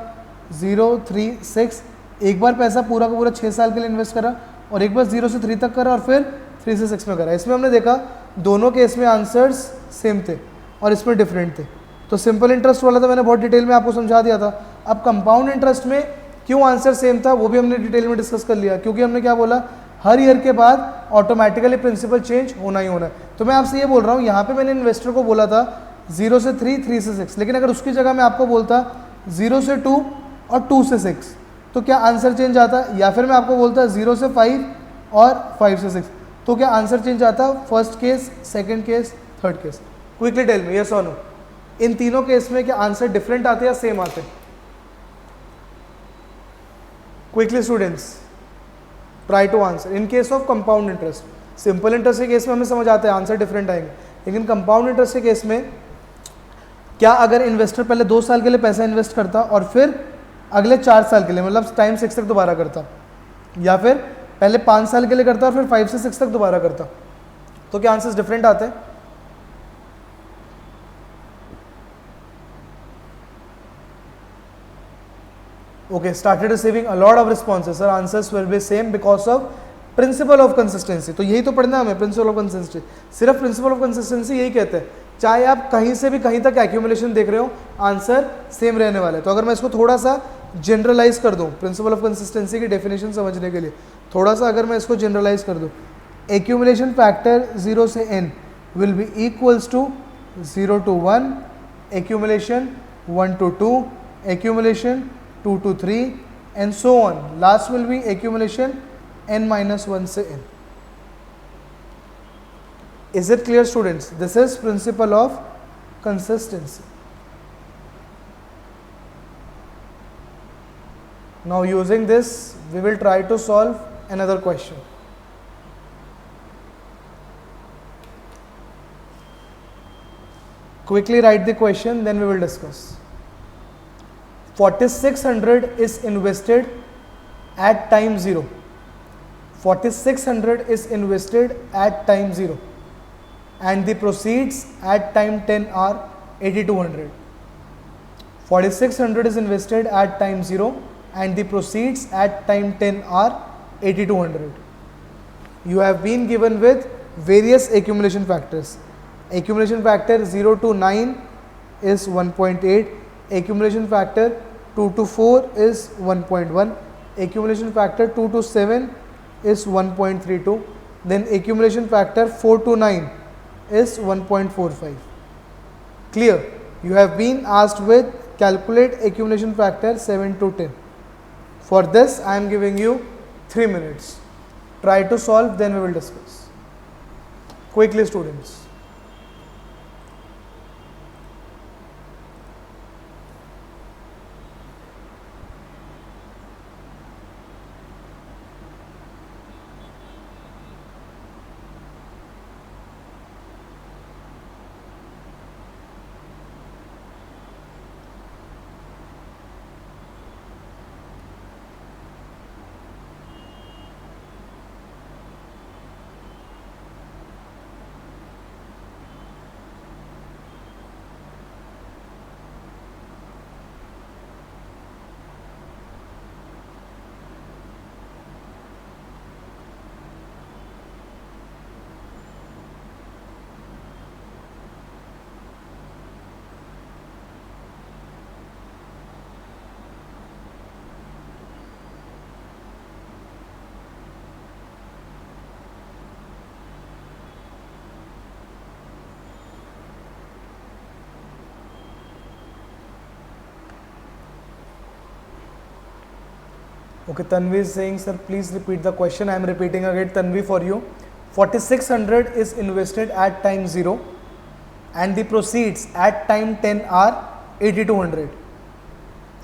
0, 3, 6, एक बार पैसा पूरा का पूरा 6 साल के लिए इन्वेस्ट करा और एक बार 0 से 3 तक करा और फिर 3 से 6 में करा। इसमें हमने देखा दोनों केस में आंसर्स सेम थे और इसमें डिफरेंट थे। तो सिंपल इंटरेस्ट वाला तो मैंने बहुत डिटेल में आपको समझा दिया था। अब कंपाउंड इंटरेस्ट में क्यों आंसर सेम था वो भी हमने डिटेल में डिस्कस कर लिया, क्योंकि हमने क्या बोला, हर ईयर के बाद ऑटोमेटिकली प्रिंसिपल चेंज होना ही होना है। तो मैं आपसे ये बोल रहा हूँ, यहाँ पे मैंने इन्वेस्टर को बोला था 0 से 3, 3 से 6, लेकिन अगर उसकी जगह मैं आपको बोलता 0 से 2 और 2 से 6, तो क्या आंसर चेंज आता? या फिर मैं आपको बोलता 0 से 5 और 5 से 6, तो क्या आंसर चेंज आता? First case, second case, third case. Quickly tell me, yes और नो, इन तीनों केस में क्या आंसर डिफरेंट आते हैं या सेम आते हैं? Quickly students, try to answer. In case of compound interest, simple interest के केस में हमें समझ आता है आंसर डिफरेंट आएंगे, लेकिन कंपाउंड इंटरेस्ट के केस में क्या अगर इन्वेस्टर पहले 2 साल के लिए पैसा इन्वेस्ट करता और फिर अगले 4 साल के लिए, मतलब टाइम 6 तक दोबारा करता, या फिर पहले 5 साल के लिए करता और फिर 5 से 6 तक दोबारा करता, तो क्या आंसर्स डिफरेंट आते हैं? Okay, started receiving a lot of responses. Sir, answers will be same because of principal of consistency. तो यही तो पढ़ना है हमें, प्रिंसिपल ऑफ कंसिस्टेंसी। सिर्फ प्रिंसिपल ऑफ कंसिस्टेंसी यही कहते हैं, चाहे आप कहीं से भी कहीं तक एक्यूमुलेशन देख रहे हो, आंसर सेम रहने वाला है। तो अगर मैं इसको थोड़ा सा जनरलाइज कर दूं, प्रिंसिपल ऑफ कंसिस्टेंसी की डेफिनेशन समझने के लिए थोड़ा सा अगर मैं इसको जनरलाइज कर दूं, एक्यूमुलेशन फैक्टर 0 से n will be equals to 0 to 1, accumulation 1 to 2, accumulation 2 to 3 and so on. Last will be accumulation n minus 1 से n. Is it clear students? This is principle of consistency. Now using this we will try to solve another question. Quickly write the question, then we will discuss. 4600 is invested at time 0. 4600 is invested at time 0 and the proceeds at time 10 are 8200. 4600 is invested at time 0 and the proceeds at time 10 are 8200. You have been given with various accumulation factors. Accumulation factor 0 to 9 is 1.8, accumulation factor 2 to 4 is 1.1, accumulation factor 2 to 7 is 1.32, then accumulation factor 4 to 9 is 1.45. Clear? You have been asked with calculate accumulation factor 7 to 10. For this I am giving you 3 minutes. Try to solve, then we will discuss. Quickly students. Okay, Tanvi is saying, sir, please repeat the question. I am repeating again, Tanvi, for you. 4600 is invested at time 0 and the proceeds at time 10 are 8200.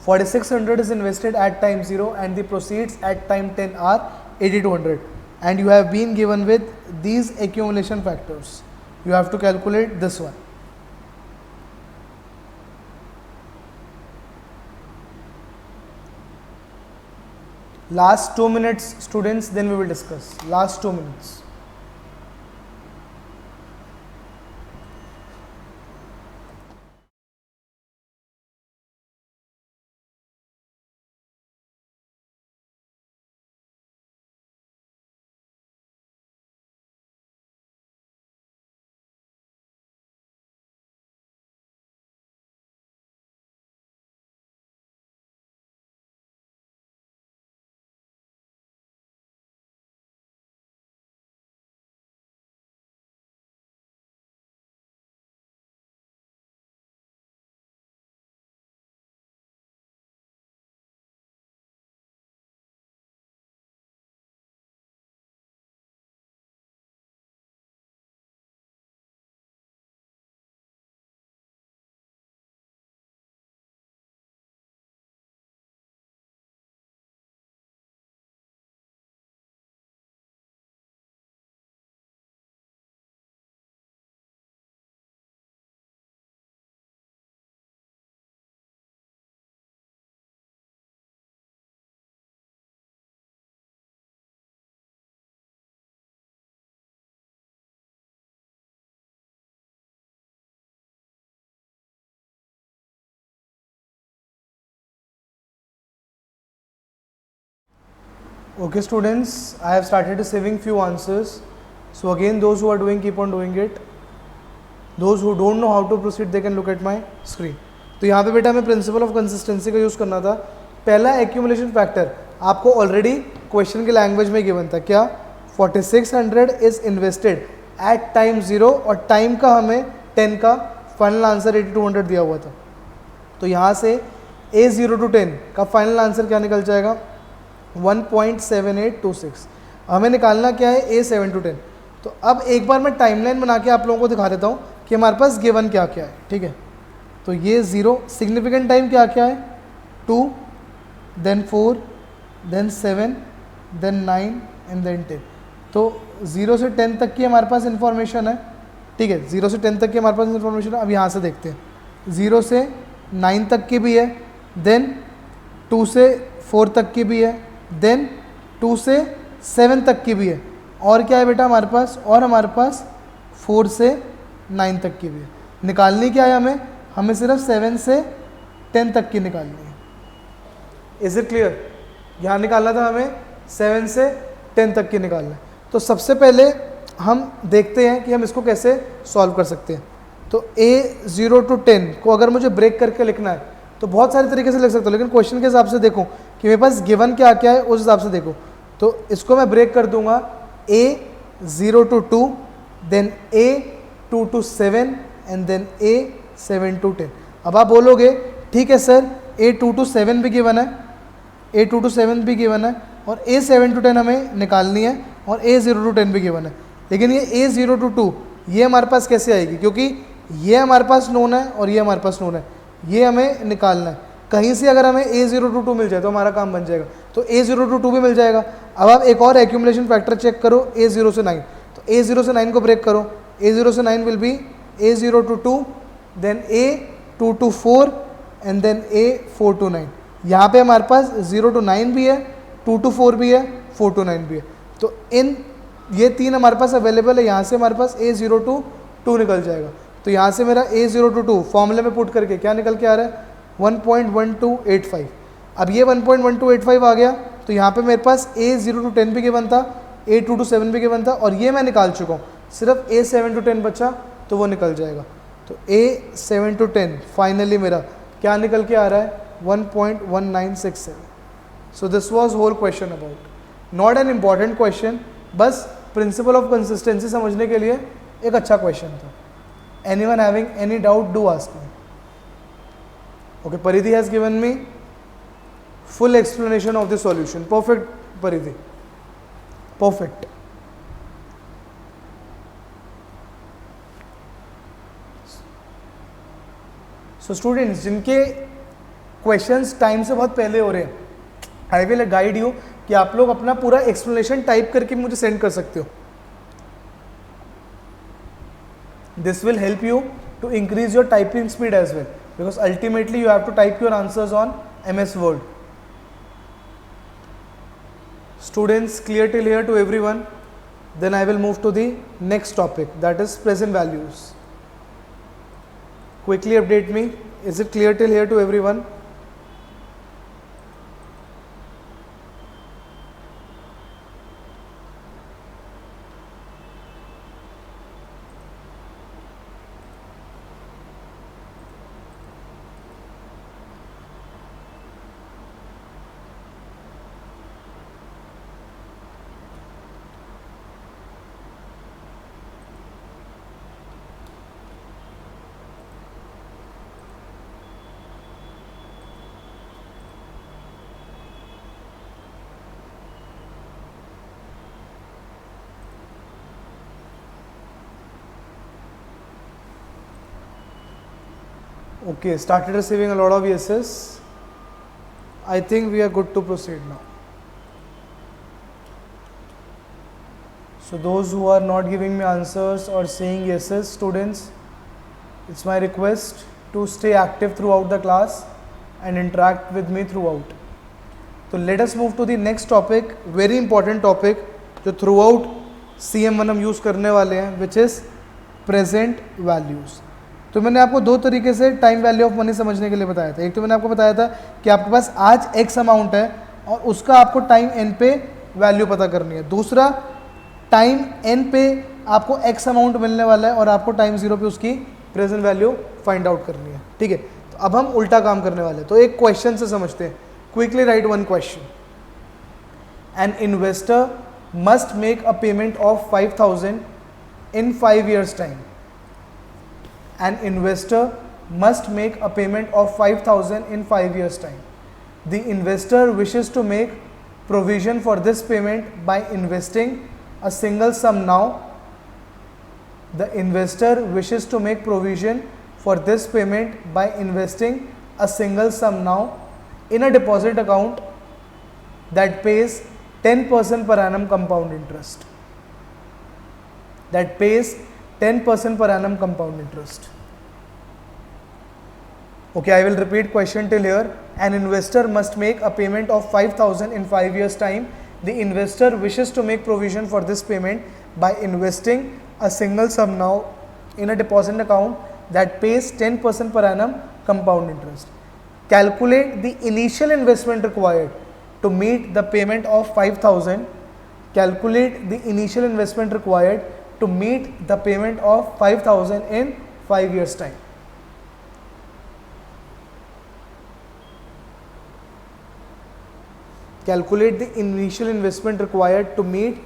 4600 is invested at time 0 and the proceeds at time 10 are 8200. And you have been given with these accumulation factors. You have to calculate this one. Last 2 minutes, students, then we will discuss. Last 2 minutes. Okay, students, I have started receiving few answers. So again, those who are doing, keep on doing it. Those who don't know how to proceed, they can look at my screen. तो यहाँ पे बेटा हमें प्रिंसिपल ऑफ कंसिस्टेंसी का यूज़ करना था. पहला एक्यूमुलेशन फैक्टर आपको ऑलरेडी क्वेश्चन के लैंग्वेज में गिवन था. क्या? 4600 इज इन्वेस्टेड एट टाइम 0 और टाइम का हमें 10 का फाइनल आंसर 8200 दिया हुआ था. तो यहाँ से A0 to 10 का फाइनल आंसर क्या निकल जाएगा? 1.7826. हमें निकालना क्या है? A7 to 10. तो अब एक बार मैं टाइमलाइन बना के आप लोगों को दिखा देता हूँ कि हमारे पास गिवन क्या क्या है. ठीक है, तो ये 0, सिग्निफिकेंट टाइम क्या क्या है? 2, then 4, then 7, then 9 and then 10. तो 0 से 10 तक की हमारे पास इन्फॉर्मेशन है. ठीक है, 0 से 10 तक की हमारे पास इन्फॉर्मेशन है. अब यहाँ से देखते हैं. 0 से 9 तक की भी है, देन 2 से 4 तक की भी है, देन 2 से 7 तक की भी है. और क्या है बेटा हमारे पास? और हमारे पास 4 से 9 तक की भी है. निकालनी क्या है हमें? हमें सिर्फ 7 से 10 तक की निकालनी है. Is it clear? यहाँ निकालना था हमें 7 से 10 तक की निकालना है. तो सबसे पहले हम देखते हैं कि हम इसको कैसे सॉल्व कर सकते हैं. तो A0 to 10 को अगर मुझे ब्रेक करके लिखना है तो बहुत सारे तरीके से लिख सकता हूँ, लेकिन क्वेश्चन के हिसाब से देखो कि मेरे पास गिवन क्या क्या है, उस हिसाब से देखो. तो इसको मैं ब्रेक कर दूंगा. A0 to 2, then A2 to 7 and then A7 to 10. अब आप बोलोगे ठीक है सर, A2 to 7 भी गिवन है, A2 to 7 भी गिवन है और A7 to 10 हमें निकालनी है और A0 to 10 भी गिवन है. लेकिन ये A0 to 2 ये हमारे पास कैसे आएगी? क्योंकि ये हमारे पास नोन है और ये हमारे पास नोन है, ये हमें निकालना है. कहीं से अगर हमें A0 to 2 मिल जाए तो हमारा काम बन जाएगा. तो A0 to 2 भी मिल जाएगा. अब आप एक और एक्यूमुलेशन फैक्टर चेक करो, A0 से 9. तो A0 से 9 को ब्रेक करो. A0 से 9 will be A0 to 2, then A2 to 4 and then A4 to 9. यहाँ पे हमारे पास 0 to 9 भी है, 2 to 4 भी है, 4 to 9 भी है. तो इन ये तीन हमारे पास अवेलेबल है. यहाँ से हमारे पास A0 to 2 निकल जाएगा. तो यहाँ से मेरा A0 to 2 फॉर्मूले में पुट करके क्या निकल के आ रहा है? 1.1285. अब ये 1.1285 आ गया. तो यहाँ पे मेरे पास A0 to 10 भी गिवन था, A2 to 7 भी गिवन था और ये मैं निकाल चुका हूँ. सिर्फ A7 to 10 बचा तो वो निकल जाएगा. तो A7 to 10 फाइनली मेरा क्या निकल के आ रहा है? 1.1967. So this was whole question about. Not an important question, बस प्रिंसिपल ऑफ कंसिस्टेंसी समझने के लिए एक अच्छा क्वेश्चन था. Anyone having any doubt, do ask me. Okay, Paridhi has given me full explanation of the solution. Perfect, Paridhi. Perfect. So students, जिनके क्वेश्चंस टाइम से बहुत पहले हो रहे हैं, आई विल गाइड यू कि आप लोग अपना पूरा एक्सप्लेनेशन टाइप करके मुझे सेंड कर सकते हो. This will help you to increase your typing speed as well, because ultimately you have to type your answers on MS Word. Students, clear till here to everyone? Then I will move to the next topic, that is present values. Quickly update me, is it clear till here to everyone? Okay, started receiving a lot of yeses. I think we are good to proceed now. So those who are not giving me answers or saying yeses, students, it's my request to stay active throughout the class and interact with me throughout. So let us move to the next topic, very important topic जो throughout CM1 हम यूज़ करने वाले हैं, which is present values. तो मैंने आपको दो तरीके से टाइम वैल्यू ऑफ मनी समझने के लिए बताया था. एक तो मैंने आपको बताया था कि आपके पास आज एक्स अमाउंट है और उसका आपको टाइम एन पे वैल्यू पता करनी है. दूसरा, टाइम एन पे आपको एक्स अमाउंट मिलने वाला है और आपको टाइम जीरो पे उसकी प्रेजेंट वैल्यू फाइंड आउट करनी है. ठीक है, तो अब हम उल्टा काम करने वाले हैं. तो एक क्वेश्चन से समझते हैं. Quickly right one question. An investor must make a payment of 5,000 in 5 years time. An investor must make a payment of 5,000 in 5 years time. The investor wishes to make provision for this payment by investing a single sum now. The investor wishes to make provision for this payment by investing a single sum now in a deposit account that pays 10% per annum compound interest. That pays 10% per annum compound interest. Okay, I will repeat question till here. An investor must make a payment of 5,000 in 5 years time. The investor wishes to make provision for this payment by investing a single sum now in a deposit account that pays 10% per annum compound interest. Calculate the initial investment required to meet the payment of 5,000. Calculate the initial investment required to meet the payment of 5,000 in 5 years time. Calculate the initial investment required to meet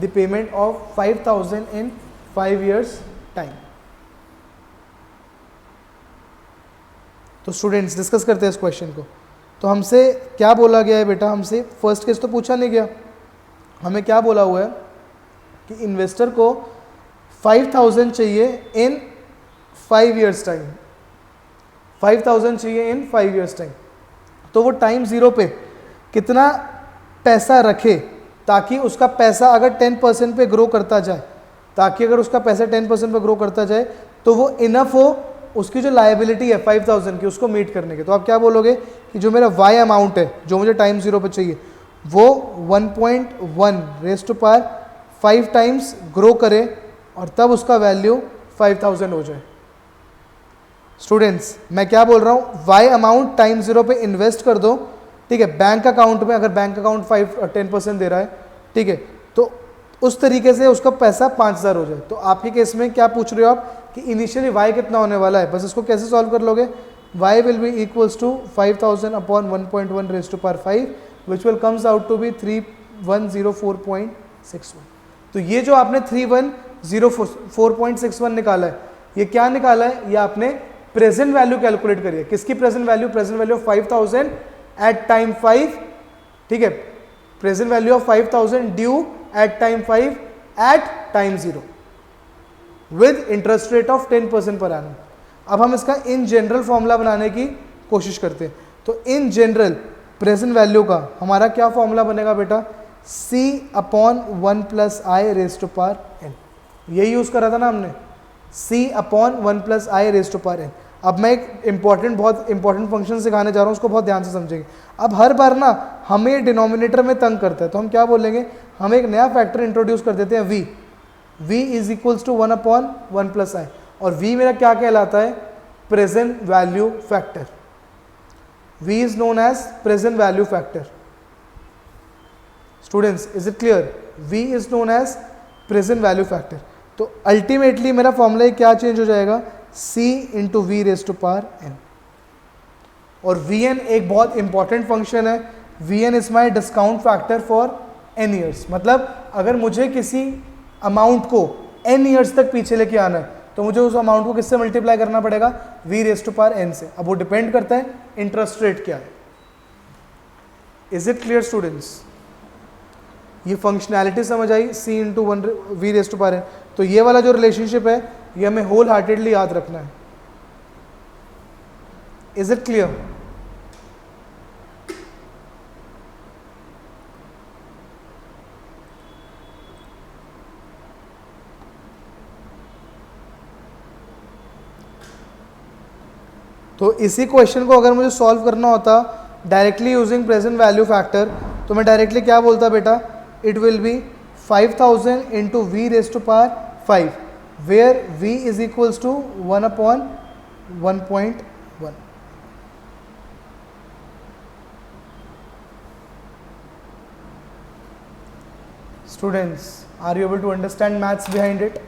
the payment of 5,000 in 5 years time. तो स्टूडेंट्स डिस्कस करते हैं इस क्वेश्चन को. तो हमसे क्या बोला गया है बेटा? हमसे फर्स्ट केस तो पूछा नहीं गया. हमें क्या बोला हुआ है कि इन्वेस्टर को 5,000 चाहिए इन 5 years टाइम. 5,000 चाहिए इन 5 years टाइम. तो वो टाइम ज़ीरो पे कितना पैसा रखे ताकि उसका पैसा अगर 10% पे ग्रो करता जाए, ताकि अगर उसका पैसा 10% पे ग्रो करता जाए तो वो इनफ हो उसकी जो लायबिलिटी है 5,000 की उसको मीट करने के. तो आप क्या बोलोगे कि जो मेरा वाई अमाउंट है जो मुझे टाइम ज़ीरो पे चाहिए वो 1.1 raise to power 5 times grow करे और तब उसका वैल्यू 5,000 हो जाए. स्टूडेंट्स मैं क्या बोल रहा हूँ, वाई अमाउंट टाइम ज़ीरो पे इन्वेस्ट कर दो. ठीक है, बैंक अकाउंट में अगर बैंक अकाउंट 10% दे रहा है, ठीक है, तो उस तरीके से उसका पैसा 5,000 हो जाए. तो आपके केस में क्या पूछ रहे हो आप कि इनिशियली वाई कितना होने वाला है. बस इसको कैसे सॉल्व कर लोगे? Y will be equals to 5,000 upon 1.1 raise to power 5 which will comes out to be 3104.61. तो ये जो आपने 3104.61 निकाला है, ये क्या निकाला है? ये आपने प्रेजेंट वैल्यू कैलकुलेट करी है. किसकी present value? Present value of 5,000 at time 5, ठीक है, present value of 5000 due at time 5 at time 0 with interest rate of 10% per annum. अब हम इसका इन जनरल फॉर्मूला बनाने की कोशिश करते हैं। तो इन जनरल प्रेजेंट वैल्यू का हमारा क्या फॉर्मूला बनेगा बेटा, C upon 1 plus I raise to power n। यही यूज करा था ना हमने, C upon 1 plus I raise to power n। अब मैं एक बहुत इंपॉर्टेंट फंक्शन सिखाने जा रहा हूँ, उसको बहुत ध्यान से समझेंगे। अब हर बार ना हमें डिनोमिनेटर में तंग करता है, तो हम क्या बोलेंगे, हम एक नया फैक्टर इंट्रोड्यूस कर देते हैं v is equals to 1 upon 1 plus i, और v मेरा क्या कहलाता है, present value factor. v is known as present value factor. Students, is it clear? v is known as present value factor. तो अल्टीमेटली मेरा फॉर्मूला क्या चेंज हो जाएगा, c into V raise to power n। और vn एक बहुत इंपॉर्टेंट फंक्शन है, vn is my discount factor for n years. मतलब अगर मुझे किसी अमाउंट को n ईयर्स तक पीछे लेके आना है, तो मुझे उस अमाउंट को किससे मल्टीप्लाई करना पड़ेगा, v raise to power n से। अब वो डिपेंड करता है इंटरेस्ट रेट क्या है। Is it clear students? ये फंक्शनैलिटी समझ आई, c into one V raise to power n। तो ये वाला जो रिलेशनशिप है ये हमें होल हार्टेडली याद रखना है। Is it clear? तो इसी क्वेश्चन को अगर मुझे सॉल्व करना होता directly using present value factor, तो मैं डायरेक्टली क्या बोलता बेटा, it will be 5000 into V raise to power 5 where v is equals to 1 upon 1.1। Students, are you able to understand maths behind it?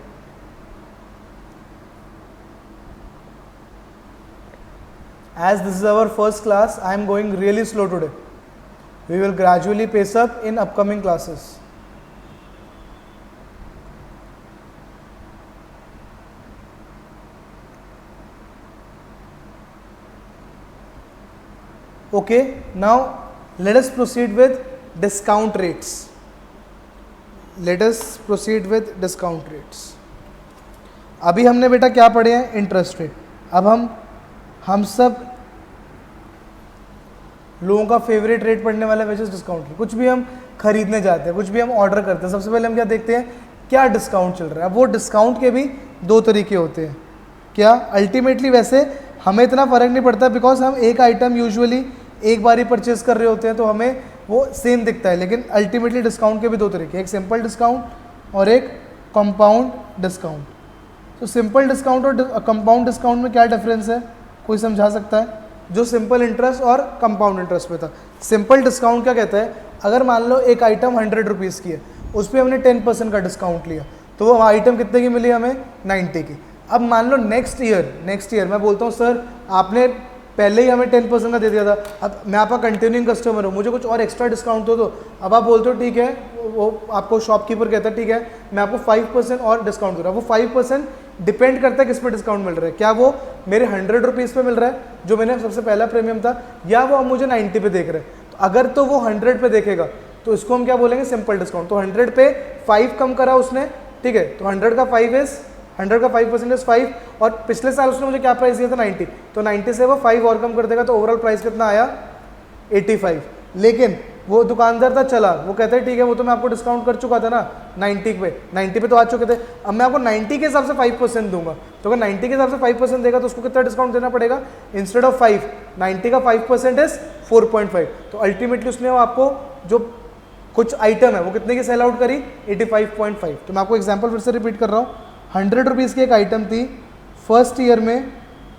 As this is our first class, I am going really slow today. We will gradually pace up in upcoming classes. Okay, now let us proceed with discount rates. Let us proceed with discount rates. अभी हमने बेटा क्या पढ़े हैं, इंटरेस्ट रेट। अब हम सब लोगों का फेवरेट रेट पढ़ने वाला है, डिस्काउंट रेट। कुछ भी हम खरीदने जाते हैं, कुछ भी हम ऑर्डर करते हैं, सबसे पहले हम क्या देखते हैं, क्या डिस्काउंट चल रहा है। अब वो डिस्काउंट के भी दो तरीके होते हैं। क्या अल्टीमेटली वैसे हमें इतना फ़र्क नहीं पड़ता, बिकॉज हम एक आइटम यूजुअली एक बार ही परचेज कर रहे होते हैं, तो हमें वो सेम दिखता है। लेकिन अल्टीमेटली डिस्काउंट के भी दो तरीके, एक सिंपल डिस्काउंट और एक कंपाउंड डिस्काउंट। तो सिंपल डिस्काउंट और कंपाउंड डिस्काउंट में क्या डिफरेंस है, कोई समझा सकता है? जो सिंपल इंटरेस्ट और कंपाउंड इंटरेस्ट पे था। सिंपल डिस्काउंट क्या कहता है, अगर मान लो एक आइटम 100 रुपीज़ की है, उस पर हमने 10% का डिस्काउंट लिया, तो वो आइटम कितने की मिली हमें, 90 की। अब मान लो नेक्स्ट ईयर मैं बोलता हूँ सर आपने पहले ही हमें 10% का दे दिया था, अब मैं आपका कंटिन्यूइंग कस्टमर हूँ, मुझे कुछ और एक्स्ट्रा डिस्काउंट दो। अब आप बोलते हो ठीक है, वो आपको शॉपकीपर कहता है ठीक है मैं आपको 5% और डिस्काउंट दे रहा हूँ। वो 5% डिपेंड करता है किस पे डिस्काउंट मिल रहा है, क्या वो मेरे 100 रुपीज़ पे मिल रहा है जो मैंने सबसे पहला प्रीमियम था, या वो अब मुझे 90 पे देख रहे हैं। तो अगर तो वो 100 पे देखेगा तो इसको हम क्या बोलेंगे, सिंपल डिस्काउंट। तो 100 पे 5 कम करा उसने, ठीक है, तो 100 का 5% इज 5, और पिछले साल उसने मुझे क्या प्राइस दिया था, 90, तो 90 से वो 5 और कम कर देगा, तो ओवरऑल प्राइस कितना आया, 85। लेकिन वो दुकानदार था चला, वो कहता है ठीक है वो तो मैं आपको डिस्काउंट कर चुका था ना 90 पे तो आ चुके थे, अब मैं आपको 90 के हिसाब से 5% दूंगा। तो अगर 90 के हिसाब से 5% देगा तो उसको कितना डिस्काउंट देना पड़ेगा, इंस्टेड ऑफ 5, 90 का 5% इज 4.5। तो अल्टीमेटली उसने आपको जो कुछ आइटम है वो कितने की सेल आउट करी, 85.5। तो मैं आपको एग्जाम्पल फिर से रिपीट कर रहा हूँ, 100 रुपीज़ की एक आइटम थी फर्स्ट ईयर में,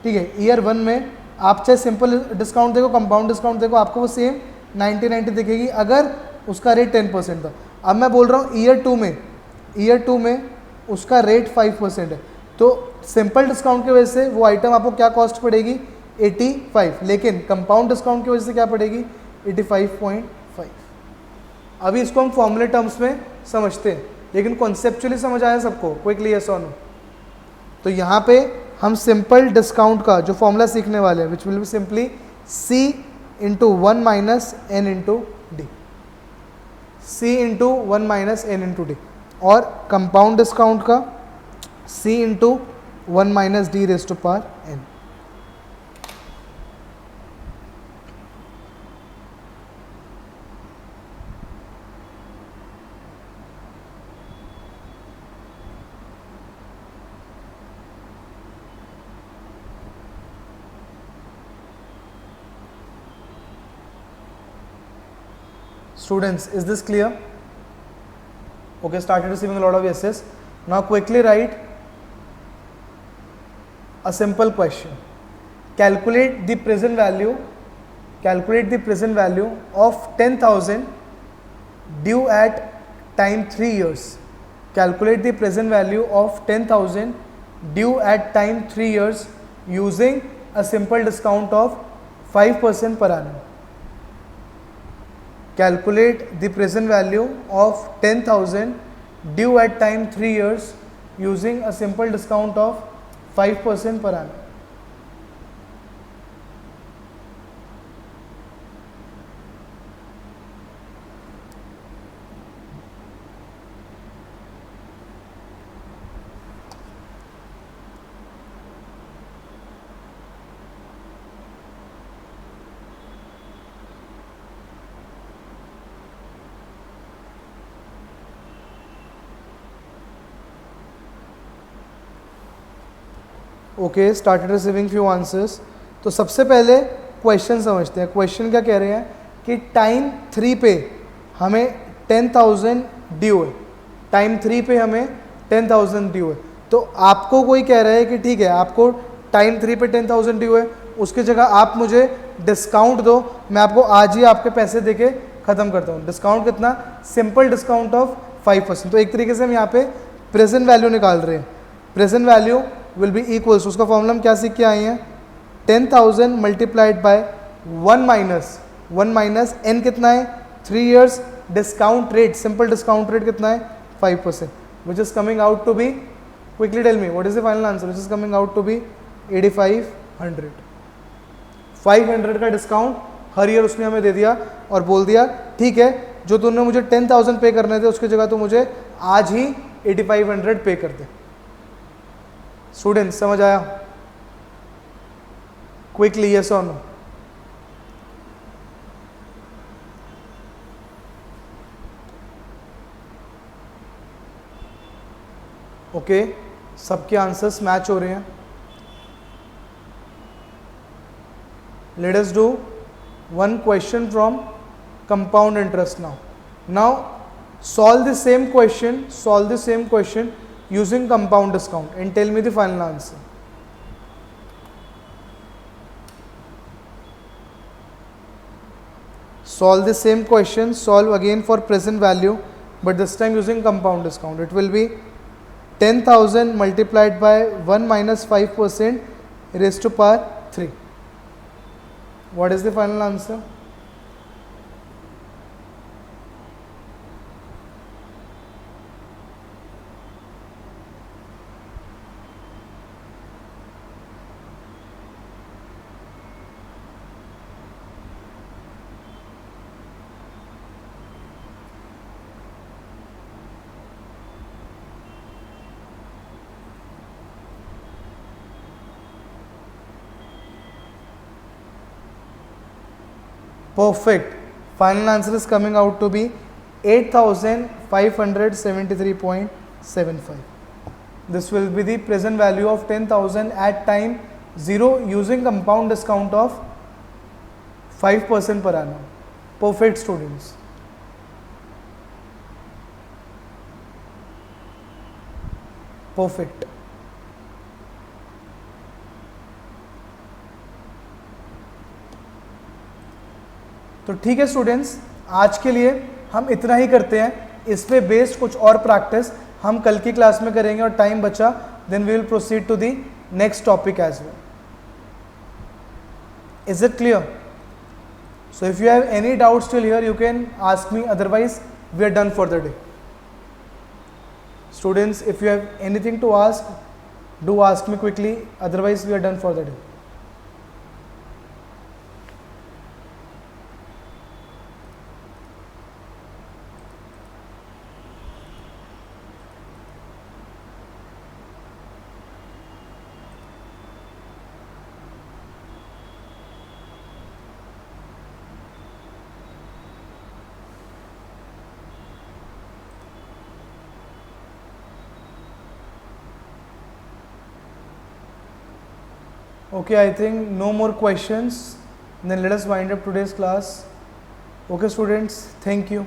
ठीक है, ईयर 1 में आप चाहे सिंपल डिस्काउंट देखो कंपाउंड डिस्काउंट देखो, आपको वो सेम 90 दिखेगी अगर उसका रेट 10% था। अब मैं बोल रहा हूँ ईयर 2 में उसका रेट 5% है, तो सिंपल डिस्काउंट की वजह से वो आइटम आपको क्या कॉस्ट पड़ेगी, 85, लेकिन कंपाउंड डिस्काउंट की वजह से क्या पड़ेगी, 85.5। अभी इसको हम फॉर्मूले टर्म्स में समझते हैं, लेकिन कॉन्सेप्चुअली समझ आया सबको, कोई क्लियर सो नो? तो यहाँ पे हम सिंपल डिस्काउंट का जो फॉर्मूला सीखने वाले हैं, which will be simply C into 1 minus n into d, C into 1 minus n into d, और कंपाउंड डिस्काउंट का C into 1 minus d raise to power n. Students, is this clear? Okay, started receiving a lot of yeses. Now quickly write a simple question. Calculate the present value of 10,000 due at time 3 years. Calculate the present value of 10,000 due at time 3 years using a simple discount of 5% per annum. Calculate the present value of 10,000 due at time 3 years using a simple discount of 5% per annum. Okay, started receiving few answers. तो सबसे पहले क्वेश्चन समझते हैं। क्वेश्चन क्या कह रहे हैं कि टाइम 3 पे हमें 10,000 ड्यू है, टाइम 3 पे हमें 10,000 ड्यू है। तो आपको कोई कह रहा है कि ठीक है, आपको टाइम 3 पे 10,000 ड्यू है, उसकी जगह आप मुझे डिस्काउंट दो, मैं आपको आज ही आपके पैसे देके ख़त्म करता हूँ। डिस्काउंट कितना? Simple discount of 5%। तो एक तरीके से हम यहाँ पे प्रेजेंट वैल्यू निकाल रहे हैं। Present value will be equals, उसका फॉर्मूला हम क्या सीख के आए हैं? 10,000 मल्टीप्लाइड बाय 1 माइनस एन कितना है? 3 years। Discount rate, simple discount rate कितना है? 5%, which is coming out to be, quickly tell me what is the final answer, which is coming out to be 8,500। 500 का डिस्काउंट हर ईयर उसने हमें दे दिया और बोल दिया ठीक है, जो तुमने मुझे 10,000 पे करने थे उसकी जगह तो मुझे आज ही 8,500 पे कर दे। स्टूडेंट्स, समझ आया? क्विकली यस और नो? ओके, सबके आंसर्स मैच हो रहे हैं। Let us do one question from compound interest now. Now solve the same question using compound discount and tell me the final answer. Solve the same question, solve again for present value, but this time using compound discount. It will be 10,000 multiplied by 1 minus 5% raised to power 3. What is the final answer? Perfect. Final answer is coming out to be 8,573.75. This will be the present value of 10,000 at time 0 using compound discount of 5% per annum. Perfect, students. Perfect. तो ठीक है स्टूडेंट्स, आज के लिए हम इतना ही करते हैं। इस पे बेस्ड कुछ और प्रैक्टिस हम कल की क्लास में करेंगे और टाइम बचा then we will proceed to the next topic as well. Is it clear? So if you have any doubts till here you can ask me, otherwise we are done for the day. Students, if you have anything to ask, do ask me quickly, otherwise we are done for the day. Okay, I think no more questions. Then let us wind up today's class. Okay, students, thank you.